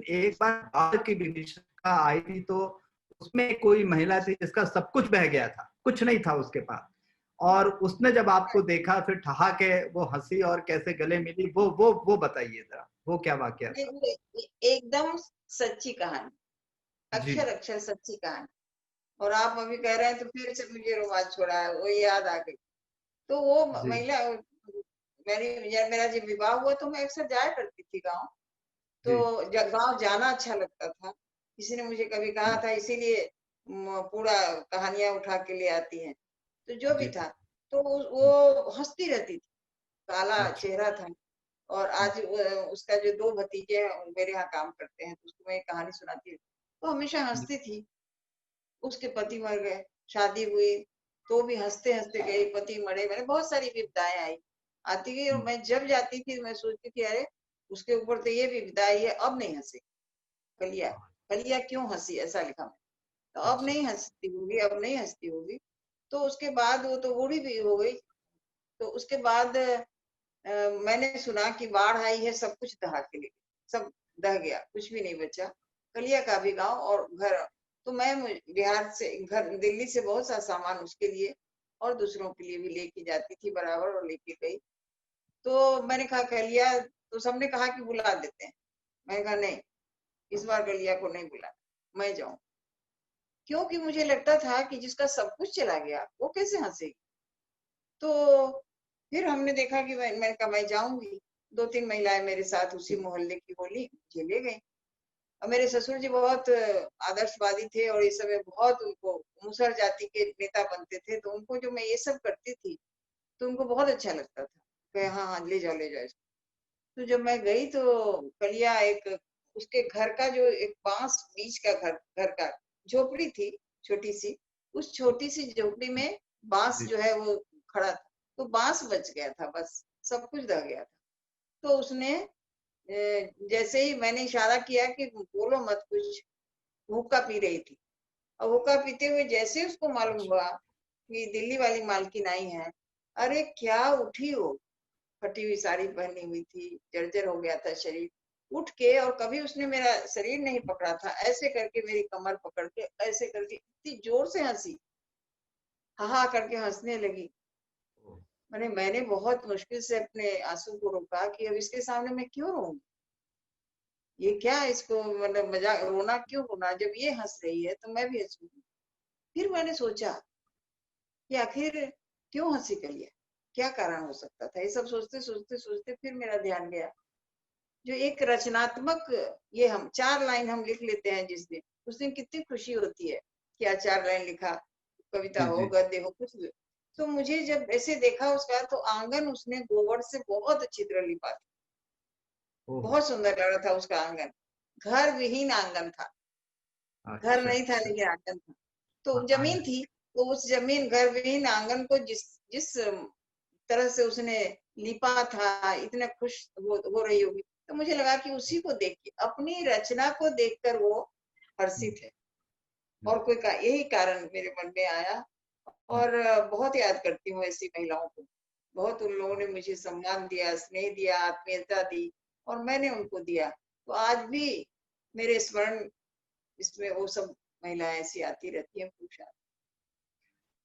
B: एक बार भारत की विदिशा आई थी, तो उसमें कोई महिला थी जिसका सब कुछ बह गया था, कुछ नहीं था उसके पास। और उसने जब आपको देखा, फिर ठहाके वो हंसी और कैसे गले मिली, वो बताइए जरा, वो क्या वाकया था?
D: एकदम सच्ची कहानी,
B: जी
D: अक्षर अक्षर सच्ची कहानी। और आप अभी कह रहे हैं तो फिर से मुझे रोमांच छोड़ा है, वो याद आ गई। तो वो
B: जी
D: महिला, मेरा जब विवाह हुआ तो मैं अक्सर जाया करती थी गाँव।
B: जी
D: तो गाँव जाना अच्छा लगता था। किसी ने मुझे कभी कहा था, इसीलिए पूरा कहानियां उठा के ले आती हैं। तो जो भी
B: जी
D: था, तो वो हंसती रहती थी, काला
B: अच्छा
D: चेहरा था। और आज उसका जो दो भतीजे हैं, वो मेरे यहाँ काम करते हैं, तो उसको मैं एक कहानी सुनाती हूँ। तो हमेशा
B: जी
D: हंसती थी। उसके पति मर गए, शादी हुई तो भी हंसते हंसते गई, पति मरे, मैंने बहुत सारी विपदाएं आई, आती गई। और मैं जब जाती थी मैं सोचती थी, अरे उसके ऊपर तो ये विपदा आई है, अब नहीं हंसे। कलिया, कलिया क्यों हंसी, ऐसा लिखा मैं। तो अब
B: अच्छा
D: नहीं हंसती होगी, अब नहीं हंसती होगी। तो उसके बाद वो तो बूढ़ी भी हो गई। तो उसके बाद मैंने सुना कि बाढ़ आई है, सब कुछ दहा के ले गई, सब दह गया, कुछ भी नहीं बचा। कलिया का भी गांव और घर। तो मैं बिहार से, घर दिल्ली से बहुत सा सामान उसके लिए और दूसरों के लिए भी लेके जाती थी बराबर, और लेके गई। तो मैंने कहा कलिया, तो सबने कहा कि बुला देते हैं। मैंने कहा नहीं, इस बार कलिया को नहीं बुला, मैं जाऊं। क्योंकि मुझे लगता था कि जिसका सब कुछ चला गया वो कैसे हंसेगी। तो फिर हमने देखा कि मैं कहा मैं जाऊंगी। दो तीन महिलाएं मेरे साथ उसी मोहल्ले की बोली, मुझे ले गई। और मेरे ससुर जी बहुत आदर्शवादी थे, और इस समय बहुत उनको मुसहर जाति के नेता बनते थे, तो उनको जो मैं ये सब करती थी तो उनको बहुत अच्छा लगता था कि हाँ हाँ ले जाओ ले जाओ। तो जब मैं गई तो कलिया, एक उसके घर का जो एक बांस बीच का घर का झोपड़ी थी छोटी सी, उस छोटी सी झोपड़ी में बांस
B: जी
D: जो है वो खड़ा था। तो बांस बच गया था, बस सब कुछ दह गया था। तो उसने जैसे ही मैंने इशारा किया कि बोलो मत कुछ, हुक्का पी रही थी। और हुक्का पीते हुए जैसे ही उसको मालूम
B: अच्छा
D: हुआ कि दिल्ली वाली मालकिन आई है, अरे क्या उठी हो, फटी हुई साड़ी पहनी हुई थी, जर्जर हो गया था शरीर, उठ के, और कभी उसने मेरा शरीर नहीं पकड़ा था, ऐसे करके मेरी कमर पकड़ के ऐसे करके इतनी जोर से हंसी, हा हा करके हंसने लगी। मैंने बहुत मुश्किल से अपने आंसू को रोका कि अब इसके सामने मैं क्यों रोऊंगी। ये क्या, इसको मतलब मजाक, रोना क्यों रोना, जब ये हंस रही है तो मैं भी हंसूंगी। फिर मैंने सोचा कि आखिर क्यों हंसी गई है, क्या कारण हो सकता था। ये सब सोचते सोचते सोचते फिर मेरा ध्यान गया, जो एक रचनात्मक, ये हम 4 लाइन हम लिख लेते हैं जिस दिन, उस दिन कितनी खुशी होती है। क्या 4 लाइन लिखा, कविता
B: जी
D: हो,
B: जी।
D: गद्य हो, कुछ भी। तो मुझे जब ऐसे देखा उसका, तो आंगन उसने गोबर से बहुत अच्छी तरह लिपा था।
B: ओह।
D: बहुत सुंदर लग रहा था उसका आंगन। घर विहीन आंगन था, घर
B: अच्छा
D: नहीं था
B: अच्छा।
D: लेकिन आंगन था। तो
B: हाँ
D: जमीन थी, तो उस जमीन, घर विहीन आंगन को जिस जिस तरह से उसने लिपा था, इतने खुश हो रही होगी। तो मुझे लगा कि उसी को देख के, अपनी रचना को देखकर वो हर्षित है। और कोई यही कारण मेरे मन में आया। और बहुत याद करती हूँ ऐसी महिलाओं को। बहुत उन लोगों ने मुझे सम्मान दिया, स्नेह दिया, आत्मीयता दी, और मैंने उनको दिया। तो आज भी मेरे स्मरण इसमें वो सब महिलाएं ऐसी आती रहती हैं, पुरुष।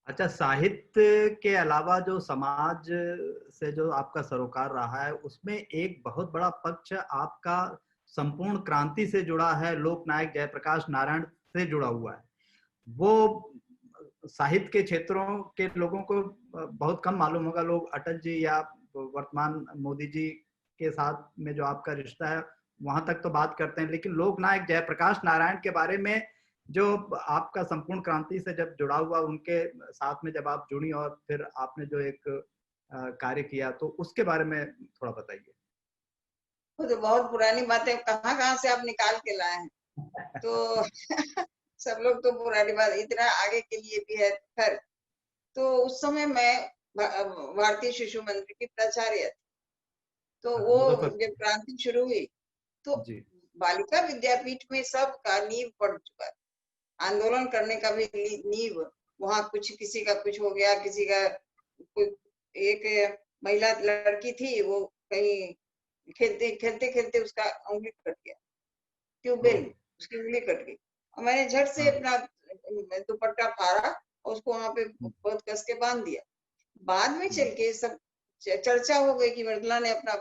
B: अच्छा, साहित्य के अलावा जो समाज से जो आपका सरोकार रहा है, उसमें एक बहुत बड़ा पक्ष आपका संपूर्ण क्रांति से जुड़ा है, लोकनायक जयप्रकाश नारायण से जुड़ा हुआ है। वो साहित्य के क्षेत्रों के लोगों को बहुत कम मालूम होगा। लोग अटल जी या वर्तमान मोदी जी के साथ में जो आपका रिश्ता है वहां तक तो बात करते हैं, लेकिन लोकनायक जयप्रकाश नारायण के बारे में जो आपका संपूर्ण क्रांति से जब जुड़ा हुआ, उनके साथ में जब आप जुड़ी और फिर आपने जो एक कार्य किया, तो उसके बारे में थोड़ा बताइए।
D: वो तो बहुत पुरानी बात है, कहाँ कहाँ से आप निकाल के लाए हैं। तो सब लोग तो पुरानी बात, इतना आगे के लिए भी है। खैर, तो उस समय मैं भारतीय शिशु मंदिर की प्राचार्य थी। तो वो
B: मुजफ्फरपुर।
D: जब क्रांति शुरू हुई, तो
B: जी
D: बालिका विद्यापीठ में सबका नींव पड़ चुका है। आंदोलन करने का भी नींव, वहां कुछ, किसी का कुछ हो गया, किसी का कोई, एक महिला लड़की थी, वो कहीं खेलते खेलते खेलते उसका उंगली कट गया, ट्यूबवेल में उसकी उंगली कट गई। और मैंने झट से अपना दुपट्टा फाड़ा और उसको वहां पे बहुत कस के बांध दिया। बाद में चल के सब चर्चा हो गई कि मृदुला ने अपना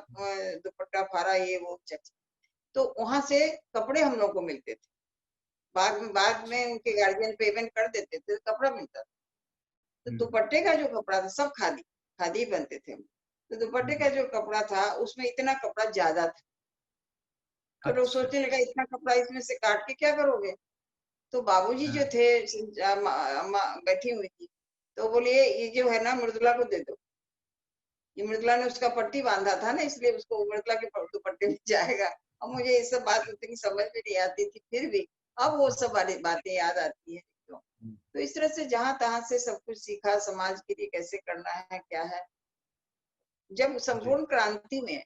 D: दुपट्टा फाड़ा, ये वो चर्चा। तो वहां से कपड़े हम लोग को मिलते थे। बाद में उनके गार्जियन पेमेंट कर देते थे, तो कपड़ा मिलता था। तो दुपट्टे का जो कपड़ा था सब खादी, खादी बनते थे हम। तो दुपट्टे का जो कपड़ा था उसमें इतना कपड़ा ज्यादा था। तो लोग
B: अच्छा।
D: सोचने लगा, इतना कपड़ा इसमें से काट के क्या करोगे। तो बाबूजी जो थे, अम्मा बैठी हुई थी, तो बोले ये जो है ना, मृदुला को दे दो। ये मृदुला ने उसका पट्टी बांधा था ना, इसलिए उसको मृदुला के दुपट्टे में जाएगा। अब मुझे ये सब बात उतनी समझ में नहीं आती थी, फिर भी अब वो सब वाली बातें याद आती है। तो इस तरह से जहां तहां से सब कुछ सीखा, समाज के लिए कैसे करना है, क्या है। जब
B: जी
D: संपूर्ण क्रांति में,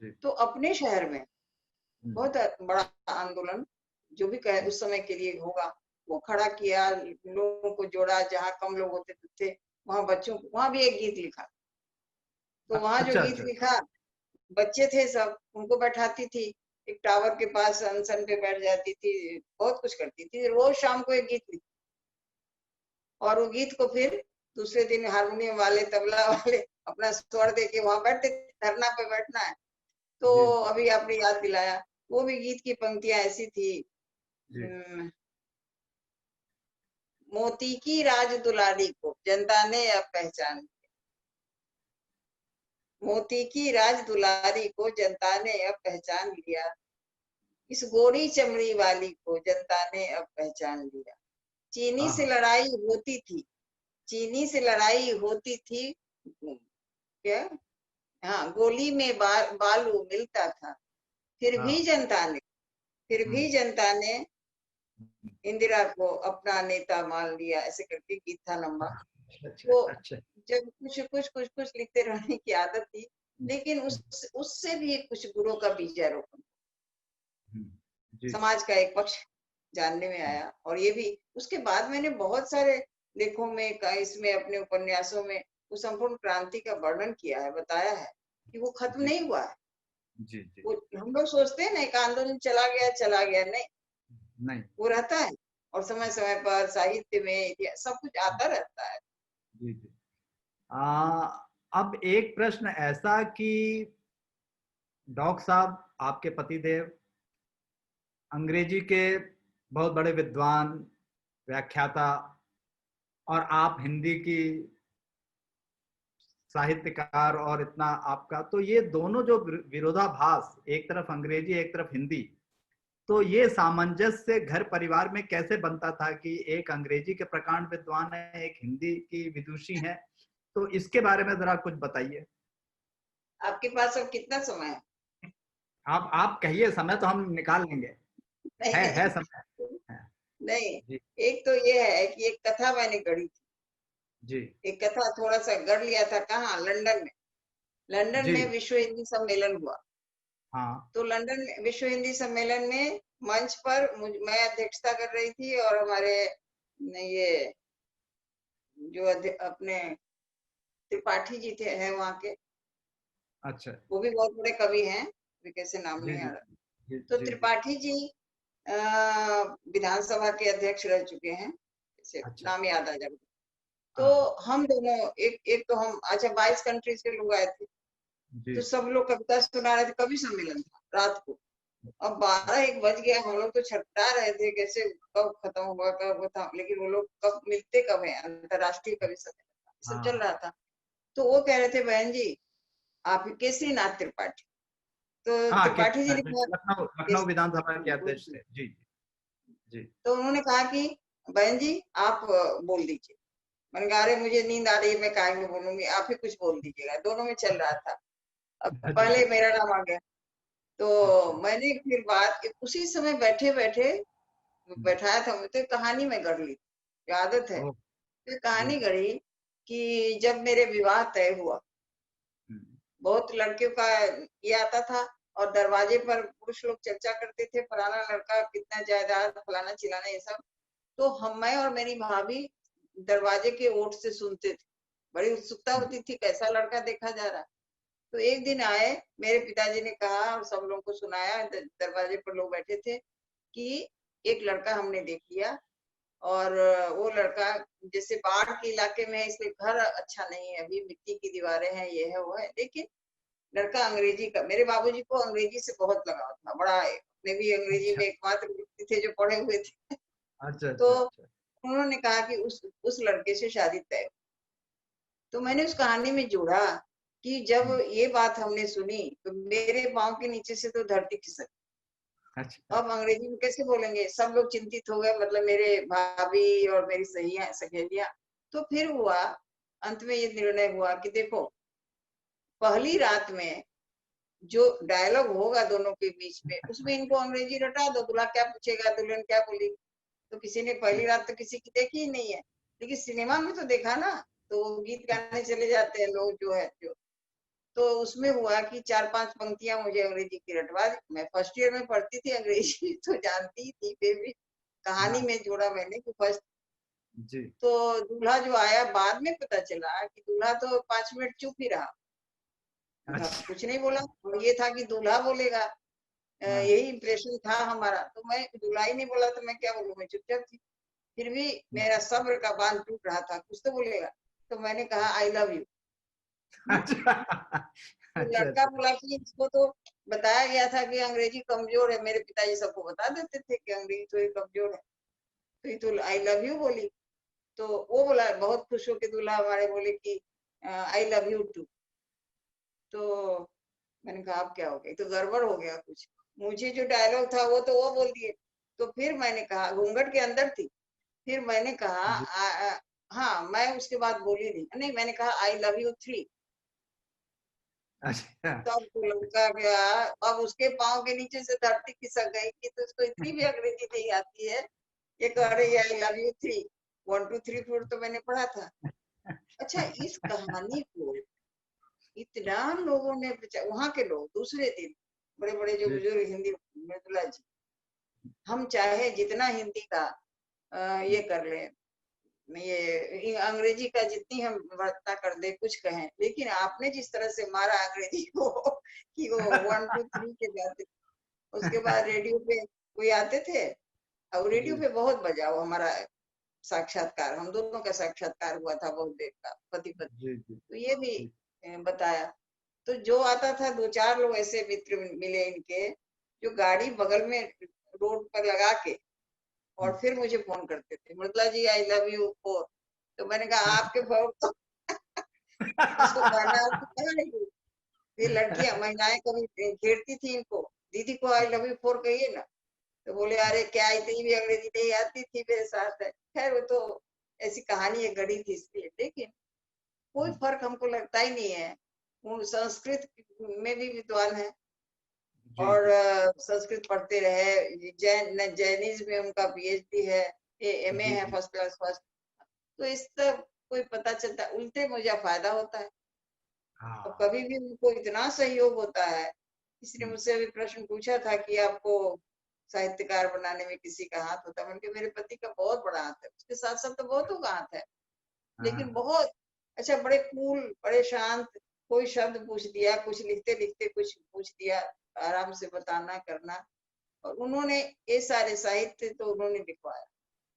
B: जी।
D: तो अपने शहर में बहुत बड़ा आंदोलन, जो भी कहे उस समय के लिए होगा, वो खड़ा किया, लोगों को जोड़ा। जहाँ कम लोग होते थे वहां बच्चों को, वहां भी एक गीत लिखा। तो वहां जो
B: अच्छा
D: गीत
B: अच्छा।
D: लिखा, बच्चे थे सब, उनको बैठाती थी एक टावर के पास, अनशन पे बैठ जाती थी, बहुत कुछ करती थी। रोज शाम को एक गीत लिखी, और वो गीत को फिर दूसरे दिन हारमोनियम वाले, तबला वाले अपना स्वर दे के वहां बैठते थे, धरना पे बैठना है। तो
B: जी
D: अभी आपने याद दिलाया, वो भी गीत की पंक्तियां ऐसी थी।
B: जी।
D: मोती की राज दुलारी को जनता ने अब पहचान लिया। मोती की राज दुलारी को जनता ने अब पहचान लिया। इस गोरी चमड़ी वाली को जनता ने अब पहचान लिया। चीनी से
B: हाँ
D: लड़ाई होती थी, चीनी से लड़ाई होती थी, क्या, हाँ, गोली में बालू मिलता था। फिर
B: हाँ।
D: भी जनता ने, फिर भी जनता ने इंदिरा को अपना नेता मान लिया, ऐसे करके गीत था लंबा।
B: अच्छा
D: तो
B: अच्छा।
D: जब कुछ लिखते रहने की आदत थी, लेकिन उससे भी कुछ गुणों का बीजारोपण,
B: जी।
D: समाज का एक पक्ष जानने में आया। और ये भी उसके बाद मैंने बहुत सारे लेखों में, इसमें अपने उपन्यासों में उस संपूर्ण क्रांति का वर्णन किया है, बताया है कि वो खत्म
B: जी
D: नहीं हुआ है।
B: जी जी।
D: वो हम लोग सोचते हैं ना, एक आंदोलन चला गया, नहीं,
B: नहीं।
D: वो रहता है। और समय समय पर साहित्य में सब कुछ आता रहता है।
B: जी जी। अब एक प्रश्न ऐसा कि डॉक्टर साहब, आपके पतिदेव अंग्रेजी के बहुत बड़े विद्वान, व्याख्याता, और आप हिंदी की साहित्यकार, और इतना आपका, तो ये दोनों जो विरोधाभास, एक तरफ अंग्रेजी एक तरफ हिंदी, तो ये सामंजस्य घर परिवार में कैसे बनता था कि एक अंग्रेजी के प्रकांड विद्वान है, एक हिंदी की विदुषी है, तो इसके बारे में जरा कुछ बताइए।
D: आपके पास अब कितना समय है?
B: आप कहिए, समय तो हम निकाल लेंगे, है समय।
D: नहीं,
B: जी
D: एक तो ये है कि एक कथा मैंने गढ़ी थी।
B: जी
D: एक कथा थोड़ा सा गढ़ लिया था, कहाँ, लंदन में। लंदन
B: जी
D: में विश्व हिंदी सम्मेलन हुआ।
B: हाँ
D: तो लंदन में विश्व हिंदी सम्मेलन में मंच पर मैं अध्यक्षता कर रही थी, और हमारे ये जो अपने त्रिपाठी जी थे, हैं वहाँ के,
B: अच्छा
D: वो भी बहुत बड़े कवि हैं, वे कैसे नाम
B: जी
D: नहीं
B: जी
D: आ रहा।
B: जी
D: तो
B: जी जी
D: त्रिपाठी जी विधानसभा के अध्यक्ष रह चुके हैं, जैसे
B: अच्छा
D: नाम याद आ जाए। तो
B: हाँ
D: हम दोनों, एक एक तो हम, अच्छा, 22 कंट्रीज के लोग आए थे।
B: जी
D: तो सब लोग कविता सुना रहे थे, कवि सम्मेलन था रात को। अब 12-1 बज गया, हम लोग तो छटपटा रहे थे कैसे कब खत्म होगा, कब वो था, लेकिन वो लोग कब मिलते कब है, अंतरराष्ट्रीय कवि सम्मेलन सब चल
B: हाँ
D: रहा था। तो वो कह रहे थे, बहन जी आप केसरी नाथ त्रिपाठी। तो
B: हाँ
D: त्रिपाठी जी ने कहा,
B: लखनऊ लखनऊ विधानसभा के अध्यक्ष थे। जी जी
D: तो उन्होंने कहा कि बहन जी आप बोल दीजिए। मैंने कहा अरे मुझे नींद आ रही है, मैं काहे में बोलूंगी, आप ही कुछ बोल दीजिएगा। दोनों में चल रहा था। अब
B: अच्छा
D: पहले मेरा नाम आ गया, तो
B: अच्छा
D: मैंने फिर बात उसी समय बैठे बैठे बैठाया था मुझे, तो कहानी में गढ़ ली, जो आदत है।
B: ओ
D: तो
B: जी
D: कहानी
B: जी
D: गढ़ी कि जब मेरे विवाह तय हुआ,
B: हम्म,
D: बहुत लड़कियों का ये आता था, और दरवाजे पर पुरुष लोग चर्चा करते थे, फलाना लड़का कितना जायदाद, फलाना चिलाना, ये सब। तो मैं और मेरी भाभी दरवाजे के ओट से सुनते थे। बड़ी उत्सुकता होती थी, कैसा लड़का देखा जा रहा है। तो एक दिन आए, मेरे पिताजी ने कहा और सब लोगों को सुनाया, दरवाजे पर लोग बैठे थे, कि एक लड़का हमने देख लिया, और वो लड़का जैसे बाढ़ के इलाके में है, इसलिए घर अच्छा नहीं है, अभी मिट्टी की दीवारें हैं, ये है वो है, लेकिन लड़का अंग्रेजी का। मेरे बाबूजी को अंग्रेजी से बहुत लगाव था, बड़ा है, मैं भी अंग्रेजी
B: अच्छा
D: में एकमात्र व्यक्ति थे जो पढ़े हुए थे।
B: अच्छा
D: तो
B: अच्छा अच्छा
D: उन्होंने कहा कि उस लड़के से शादी तय। तो मैंने उस कहानी में जोड़ा कि जब
B: हम्म,
D: ये बात हमने सुनी, तो मेरे पाँव के नीचे से तो धरती खिसक।
B: अच्छा
D: अब अंग्रेजी में कैसे बोलेंगे, सब लोग चिंतित हो गए, मतलब मेरे भाभी और मेरी सहेलियां। तो फिर हुआ, अंत में ये निर्णय हुआ कि देखो, पहली रात में जो डायलॉग होगा दोनों के बीच में, उसमें इनको अंग्रेजी रटा दो, दूल्हा क्या पूछेगा, दुल्हन क्या बोली। तो किसी ने पहली रात तो किसी की देखी ही नहीं है, लेकिन सिनेमा में तो देखा ना, तो गीत गाने चले जाते हैं लोग, जो है जो। तो उसमें हुआ कि 4-5 पंक्तियां मुझे अंग्रेजी की रटवा दी। मैं फर्स्ट ईयर में पढ़ती थी अंग्रेजी तो जानती ही थी, फिर भी कहानी
B: हाँ
D: में जोड़ा मैंने कि फर्स्ट।
B: जी
D: तो दूल्हा जो आया, बाद में पता चला कि दूल्हा तो 5 मिनट चुप ही रहा, दूल्हा
B: अच्छा
D: कुछ नहीं बोला, और ये था कि दूल्हा बोलेगा।
B: हाँ
D: यही इंप्रेशन था हमारा। तो मैं, दूल्हा ही नहीं बोला तो मैं क्या बोलूं, मैं चुपचाप थी। फिर भी मेरा सब्र का बांध टूट रहा था, कुछ तो बोलेगा। तो मैंने कहा आई लव यू।
B: अच्छा
D: तो
B: अच्छा
D: लड़का
B: अच्छा
D: बोला कि इसको तो बताया गया था कि अंग्रेजी कमजोर है, मेरे पिताजी सबको बता देते थे कि अंग्रेजी तो ये कमजोर है, तो ये तो आई लव यू बोली। तो वो बोला, बहुत खुश होकर दूल्हा हमारे बोले कि आई लव यू टू। तो मैंने कहा अब क्या हो गया, तो गड़बड़ हो गया कुछ। मुझे जो डायलॉग था वो तो वो बोल दिए। तो फिर मैंने कहा, घूंघट के अंदर थी, फिर मैंने कहा
B: जी
D: हाँ, मैं उसके बाद बोली नहीं, नहीं मैंने कहा आई लव यू 3।
B: अच्छा
D: तब तो लड़का गया, अब उसके पाँव के नीचे से धरती खिसक गई कि तो उसको इतनी भी अंग्रेजी नहीं आती है, ये कह रही है आई लव यू 3, 1 2 3 4 तो मैंने पढ़ा था। अच्छा, इस कहानी को इतना लोगों ने वहां के लोग, दूसरे दिन बड़े बड़े जो
B: जी
D: बुजुर्ग हिंदी, मृदुला जी, हम चाहे जितना हिंदी का ये कर ले, ये अंग्रेजी का जितनी हम वर्ता कर दे, कुछ कहें, लेकिन आपने जिस तरह से मारा अंग्रेजी को कि वो 1 2 3 के बाद, उसके बाद रेडियो पे कोई आते थे, और रेडियो
B: जी
D: पे बहुत बजा वो हमारा साक्षात्कार, हम दोनों का साक्षात्कार हुआ था बहुत देर का, पति पत्नी।
B: जी जी
D: तो ये भी
B: जी
D: बताया। तो जो आता था, 2-4 लोग ऐसे मित्र मिले इनके, जो गाड़ी बगल में रोड पर लगा के और फिर मुझे फोन करते थे, मृदुला जी आई लव यू फोर। तो मैंने कहा आपके फोर तो इसको कहना आपको कहा नहीं। ये लड़कियां महिलाएं कभी घेरती थी इनको, दीदी को आई लव यू फोर कहिए ना। तो बोले अरे क्या इतनी भी अंग्रेजी नहीं आती थी मेरे साथ है। खैर वो तो ऐसी कहानी एक गढ़ी थी इसलिए, लेकिन कोई फर्क हमको लगता ही नहीं है। वो संस्कृत में भी विद्वान है और संस्कृत पढ़ते रहे, जैनिज्म में उनका पीएचडी है, एमए है फर्स्ट क्लास फर्स्ट। तो इससे कोई पता चलता है उल्टे मुझे फायदा होता है।
B: हाँ।
D: तो कभी भी उनको इतना सहयोग होता है। किसी ने मुझसे अभी प्रश्न पूछा था कि आपको साहित्यकार बनाने में किसी का हाथ होता है। मैंने कहा मेरे पति का बहुत बड़ा हाथ है, उसके साथ साथ तो बहुतों का हाथ है, लेकिन बहुत अच्छा, बड़े कूल, बड़े शांत। कोई शब्द पूछ दिया, कुछ लिखते लिखते कुछ पूछ दिया, आराम से बताना करना। और उन्होंने ये सारे साहित्य तो उन्होंने लिखवाया।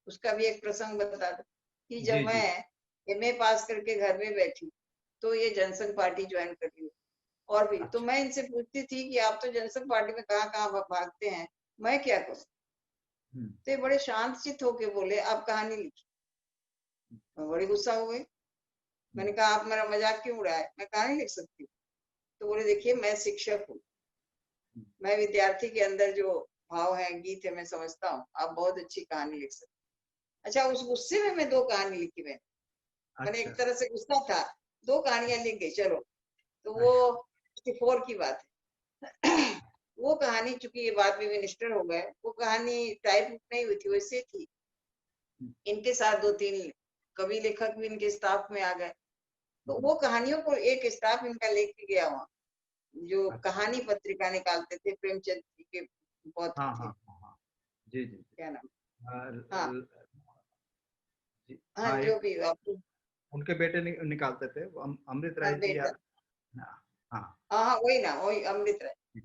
D: उसका भी एक प्रसंग बता दो कि जब मैं एमए पास करके घर में बैठी तो ये जनसंघ पार्टी ज्वाइन कर ली। और भी तो मैं इनसे पूछती थी कि आप तो जनसंघ पार्टी में कहाँ कहाँ भागते हैं, मैं क्या करूं। तो ये बड़े शांत चित्त होके बोले आप कहानी लिखी। मैं बड़ी गुस्सा हो गई। मैंने कहा आप मेरा मजाक क्यों उड़ाए, मैं कहानी लिख सकती हूँ। तो बोले देखिए मैं शिक्षक हूँ, मैं विद्यार्थी के अंदर जो भाव है, गीत है, मैं समझता हूँ, आप बहुत अच्छी कहानी लिख सकते। अच्छा, उस गुस्से में मैं 2 कहानी लिखी। मैंने एक तरह से गुस्सा था, 2 कहानियां लिख गई। चलो, तो वो 64 की बात है। वो कहानी, चूंकि ये बाद में मिनिस्टर हो गए, वो कहानी टाइप नहीं हुई थी, वैसे थी। इनके साथ 2-3 कवि लेखक भी इनके स्टाफ में आ गए। तो वो कहानियों को एक स्टाफ इनका लेके गया वहाँ, जो कहानी पत्रिका निकालते थे, प्रेमचंद जी के बहुत थे।
B: जी जी,
D: क्या नाम,
B: हाँ,
D: जो भी आप,
B: उनके बेटे निकालते थे, अमृत राय जी या
D: हाँ वही ना, वही अमृत राय।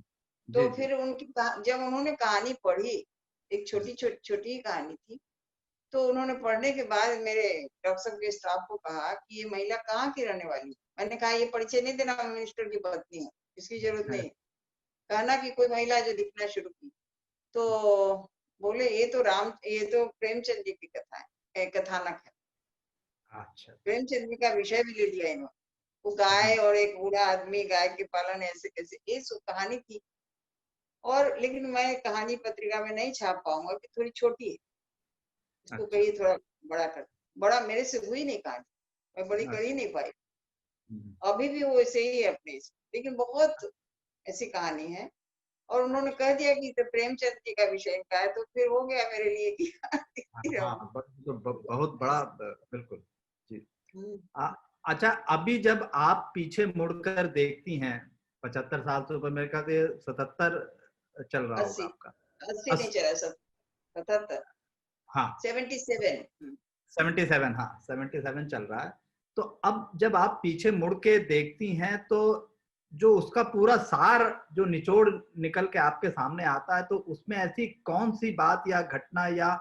D: तो फिर उनकी जब उन्होंने कहानी पढ़ी, एक छोटी कहानी थी, तो उन्होंने पढ़ने के बाद मेरे डॉक्टर साहब के स्टाफ को कहा कि ये महिला कहाँ की रहने वाली। मैंने कहा ये परिचय नहीं देना, मिनिस्टर की पत्नी है, इसकी जरूरत नहीं। कहना कि कोई महिला जो लिखना शुरू की। तो बोले ये तो प्रेमचंद जी की कथा है, कथानक है।
B: अच्छा।
D: प्रेमचंद जी का विषय भी ले लिया इन्होंने। वो गाय और एक बूढ़ा आदमी, गाय के पालन ऐसे कैसे, ये कहानी थी। और लेकिन मैं कहानी पत्रिका में नहीं छाप पाऊंगा कि थोड़ी छोटी है, इसको कहिए थोड़ा बड़ा कर। बड़ा मेरे से हुई नहीं कहानी, मैं बड़ी कर ही नहीं पाई। अभी भी वो ऐसे ही है अपने, लेकिन बहुत ऐसी कहानी है। और उन्होंने कह दिया कि तो प्रेमचंद जी का विषय इनका है, तो फिर हो गया मेरे लिए कि
B: बहुत बड़ा, बिल्कुल जी। अच्छा, अभी जब आप पीछे मुड़कर देखती हैं, 75 साल से ऊपर, मेरे ख्याल से 77 चल रहा होगा आपका।
D: 80 नहीं चला, 77,
B: हाँ
D: 77,
B: 77, हाँ 77 चल रहा है। तो अब जब आप पीछे मुड़ के देखती हैं, तो जो उसका पूरा सार, जो निचोड़ निकल के आपके सामने आता है, तो उसमें ऐसी कौन सी बात या घटना या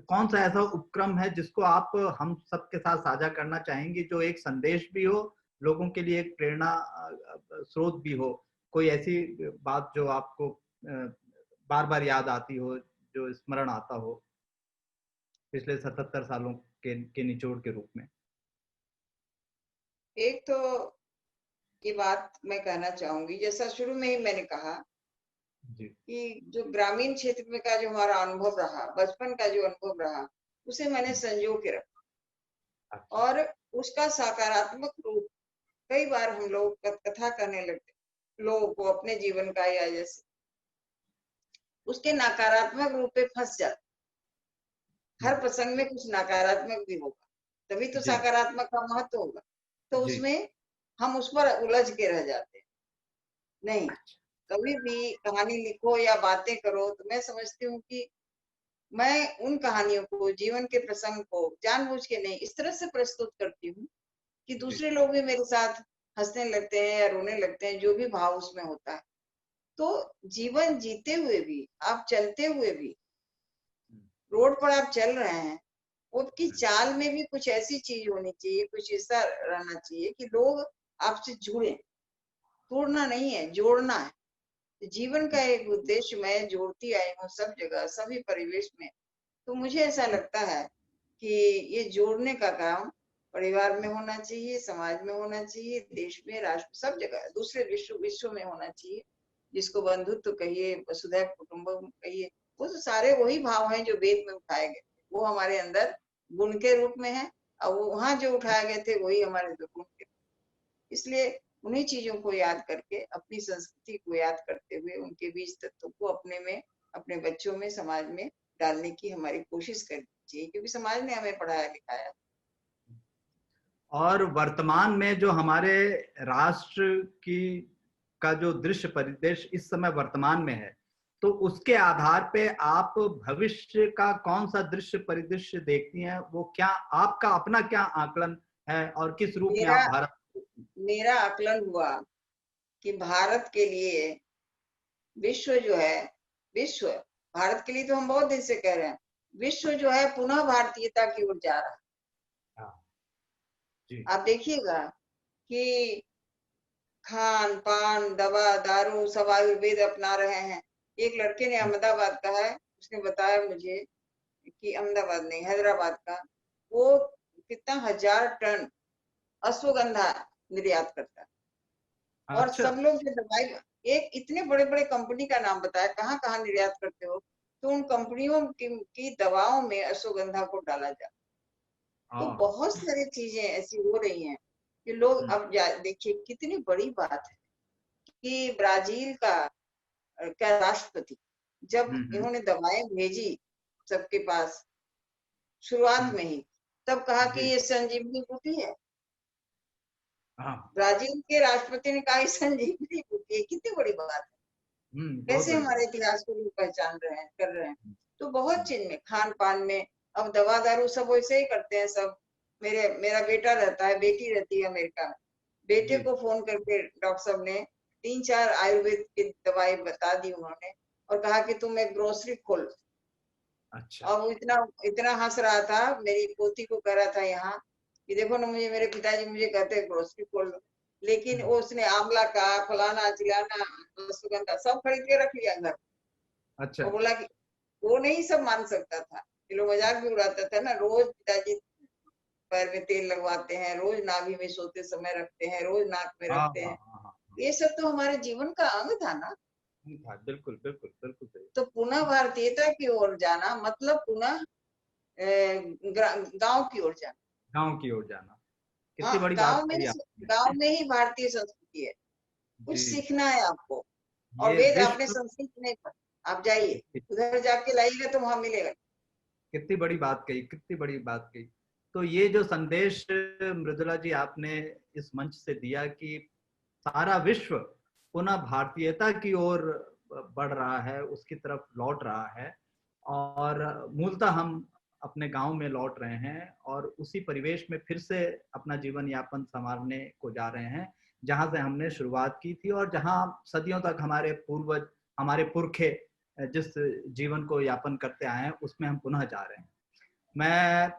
B: कौन सा ऐसा उपक्रम है जिसको आप हम सबके साथ साझा करना चाहेंगे, जो एक संदेश भी हो, लोगों के लिए एक प्रेरणा स्रोत भी हो? कोई ऐसी बात जो आपको बार बार याद आती हो, जो स्मरण आता हो पिछले 77 सालों के निचोड़ के रूप में?
D: एक तो ये बात मैं कहना चाहूंगी, जैसा शुरू में ही मैंने कहा कि जो ग्रामीण क्षेत्र में का जो हमारा अनुभव रहा, बचपन का जो अनुभव रहा, उसे मैंने संजो के रखा। और उसका सकारात्मक रूप कई बार हम लोग कथा करने लगते, लोगों को अपने जीवन का, या जैसे उसके नकारात्मक रूप पे फंस जाते। हर प्रसंग में कुछ नकारात्मक भी होगा, तभी तो सकारात्मक का महत्व होगा। तो उसमें हम उस पर उलझ के रह जाते हैं। नहीं, कभी भी कहानी लिखो या बातें करो, तो मैं समझती हूँ कि मैं उन कहानियों को, जीवन के प्रसंग को जानबूझ के नहीं, इस तरह से प्रस्तुत करती हूँ कि दूसरे लोग भी मेरे साथ हंसने लगते हैं या रोने लगते हैं, जो भी भाव उसमें होता है। तो जीवन जीते हुए भी, आप चलते हुए भी, रोड पर आप चल रहे हैं, उसकी चाल में भी कुछ ऐसी चीज होनी चाहिए, कुछ ऐसा रहना चाहिए कि लोग आपसे जुड़े। तोड़ना नहीं है, जोड़ना है। जीवन का एक उद्देश्य मैं जोड़ती आई हूँ सब जगह, सभी परिवेश में। तो मुझे ऐसा लगता है कि ये जोड़ने का काम परिवार में होना चाहिए, समाज में होना चाहिए, देश में, राष्ट्र, सब जगह, दूसरे विश्व में होना चाहिए। जिसको बंधुत्व कहिए, वसुधैव कुटुंबकम कहिए, वो तो सारे वही भाव हैं जो वेद में उठाए गए, वो हमारे अंदर गुण के रूप में है, और वो वहां जो उठाए गए थे वही हमारे गुण के। इसलिए उन्हीं चीजों को याद करके, अपनी संस्कृति को याद करते हुए, उनके बीज तत्वों को अपने में, अपने बच्चों में, समाज में डालने की हमारी कोशिश करनी चाहिए, क्योंकि समाज ने हमें पढ़ाया लिखाया।
B: और वर्तमान में जो हमारे राष्ट्र की का जो दृश्य परिदृश्य इस समय वर्तमान में है, तो उसके आधार पे आप भविष्य का कौन सा दृश्य परिदृश्य देखती हैं? वो क्या आपका अपना क्या आकलन है और किस रूप में आप भारत?
D: मेरा आकलन हुआ कि भारत के लिए विश्व जो है, विश्व, भारत के लिए तो हम बहुत दिन से कह रहे हैं, विश्व जो है पुनः भारतीयता की ओर जा रहा है। आप देखिएगा कि खान पान, दवा दारू सब आयुर्वेद अपना रहे हैं। एक लड़के ने अहमदाबाद का है, उसने बताया मुझे कि अहमदाबाद नहीं, हैदराबाद का, वो कितना 1000 टन अश्वगंधा निर्यात करता है। और सब लोग जो दवाई, एक इतने बड़े बड़े कंपनी का नाम बताया, कहाँ कहाँ निर्यात करते हो, तो उन कंपनियों की दवाओं में अश्वगंधा को डाला जाए। तो बहुत सारी चीजें ऐसी हो रही हैं कि लोग, अब देखिए कितनी बड़ी बात है कि ब्राजील का राष्ट्रपति जब इन्होंने दवाएं भेजी सबके पास शुरुआत में ही, तब कहा कि ये संजीवनी बूटी है। ब्राजील के राष्ट्रपति ने कहा ये संजीवनी बूटी है। कितनी बड़ी बात है, कैसे हमारे इतिहास को लोग पहचान रहे हैं, कर रहे हैं। तो बहुत चीज में, खान पान में, अब दवा दारू सब वैसे ही करते हैं सब। मेरा बेटा रहता है, बेटी रहती है अमेरिका में, बेटे को फोन करके डॉक्टर साहब ने 3-4 आयुर्वेद की दवाई बता दी उन्होंने, और कहा कि तुम एक ग्रोसरी खोल।
B: अच्छा।
D: और वो इतना हंस रहा था, मेरी पोती को कह रहा था यहाँ कि देखो ना, मुझे मेरे पिताजी मुझे कहते हैं ग्रोसरी खोल लो, लेकिन वो उसने आंवला का, फलाना चिलाना, सुगंधा सब खरीद के रख लिया घर।
B: अच्छा।
D: और बोला कि वो नहीं सब मान सकता था, लोग मजाक भी उड़ाता था ना, रोज पिताजी पैर में तेल लगवाते हैं, रोज नाभि में सोते समय रखते हैं, रोज नाक में रखते हैं। ये सब तो हमारे जीवन का अंग था ना।
B: बिल्कुल बिल्कुल बिल्कुल सही।
D: तो पुनः भारतीयता की ओर जाना मतलब पुनः गांव की ओर जाना।
B: गांव की ओर जाना, कितनी बड़ी बात कही आपने।
D: गांव में ही भारतीय संस्कृति है, कुछ सीखना है आपको। और वेद आपने संस्कृत नहीं पढ़ा, आप जाइए उधर जाके लाइएगा तो वहां मिलेगा।
B: कितनी बड़ी बात कही, कितनी बड़ी बात कही। तो ये जो संदेश मृदुला जी आपने इस मंच से दिया कि सारा विश्व पुनः भारतीयता की ओर बढ़ रहा है, उसकी तरफ लौट रहा है, और मूलतः हम अपने गांव में लौट रहे हैं और उसी परिवेश में फिर से अपना जीवन यापन संवारने को जा रहे हैं, जहां से हमने शुरुआत की थी और जहां सदियों तक हमारे पूर्वज, हमारे पुरखे जिस जीवन को यापन करते आए हैं, उसमें हम पुनः जा रहे हैं। मैं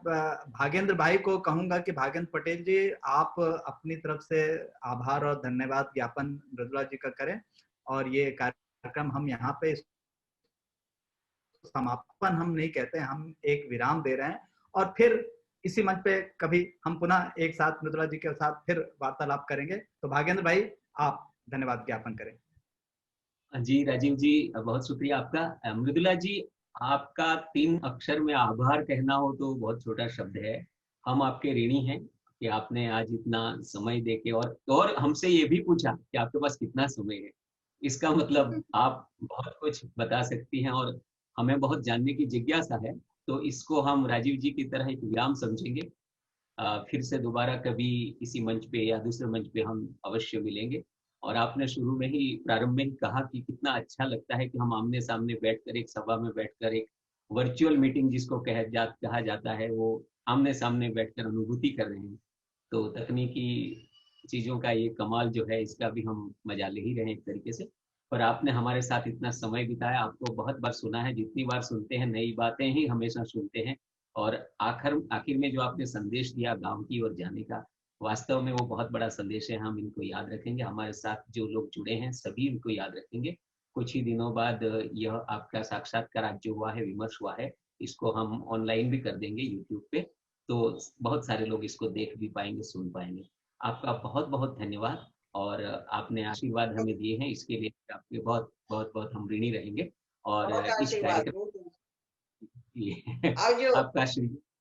B: भागेंद्र भाई को कहूंगा कि भागेंद्र पटेल जी, आप अपनी तरफ से आभार और धन्यवाद ज्ञापन मृदुला जी का करें, और ये कार्यक्रम हम यहाँ पे समापन हम नहीं कहते, हम एक विराम दे रहे हैं, और फिर इसी मंच पे कभी हम पुनः एक साथ मृदुला जी के साथ फिर वार्तालाप करेंगे। तो भागेंद्र भाई, आप धन्यवाद ज्ञापन करें।
E: जी राजीव जी, बहुत शुक्रिया आपका। मृदुला जी, आपका 3 अक्षर में आभार कहना हो तो बहुत छोटा शब्द है। हम आपके ऋणी हैं कि आपने आज इतना समय देके और हमसे ये भी पूछा कि आपके पास कितना समय है। इसका मतलब आप बहुत कुछ बता सकती हैं और हमें बहुत जानने की जिज्ञासा है। तो इसको हम राजीव जी की तरह एक विराम समझेंगे। फिर से दोबारा कभी किसी मंच पे या दूसरे मंच पे हम अवश्य मिलेंगे। और आपने शुरू में ही, प्रारंभ में ही कहा कि कितना अच्छा लगता है कि हम आमने सामने बैठकर, एक सभा में बैठकर, एक वर्चुअल मीटिंग जिसको कहा जाता है, वो आमने सामने बैठकर अनुभूति कर रहे हैं। तो तकनीकी चीजों का ये कमाल जो है, इसका भी हम मजा ले ही रहे हैं एक तरीके से। पर आपने हमारे साथ इतना समय बिताया, आपको बहुत बार सुना है, जितनी बार सुनते हैं नई बातें ही हमेशा सुनते हैं। और आखिर में जो आपने संदेश दिया गांव की ओर जाने का, वास्तव में वो बहुत बड़ा संदेश है। हम इनको याद रखेंगे, हमारे साथ जो लोग जुड़े हैं सभी इनको याद रखेंगे। कुछ ही दिनों बाद यह आपका साक्षात्कार आज जो हुआ है, विमर्श हुआ है, इसको हम ऑनलाइन भी कर देंगे यूट्यूब पे, तो बहुत सारे लोग इसको देख भी पाएंगे, सुन पाएंगे। आपका बहुत बहुत धन्यवाद, और आपने आशीर्वाद हमें दिए हैं, इसके लिए आपके बहुत बहुत बहुत हम ऋणी रहेंगे। और
D: बहुत
E: इस
D: आशीर्वाद
E: कार्यक्रम के लिए
D: आवजो
E: आपका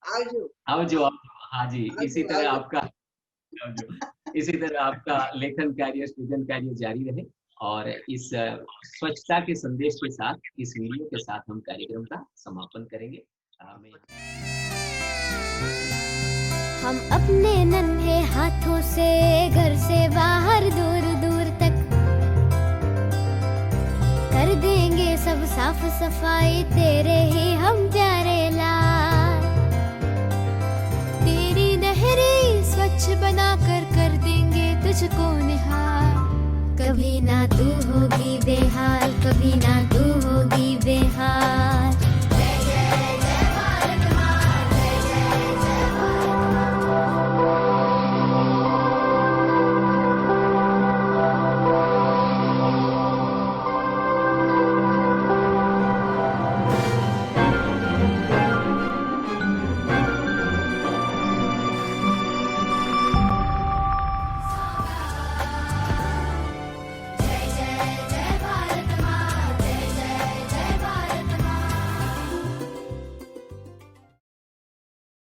D: आवजो
E: आओ जो हाँ जी, इसी तरह
D: आवजो।
E: आपका इसी तरह आपका लेखन कार्य, सृजन कार्य जारी रहे, और इस स्वच्छता के संदेश के साथ, इस वीडियो के साथ हम कार्यक्रम का समापन करेंगे।
F: हम अपने नन्हे हाथों से घर से बाहर दूर दूर तक कर देंगे सब साफ सफाई, तेरे ही हम प्यारे लाल। तेरी नहरें स्वच्छ बनाकर कर देंगे तुझको निहाल। कभी ना तू होगी बेहाल, कभी ना तू होगी बेहाल। जय जय जय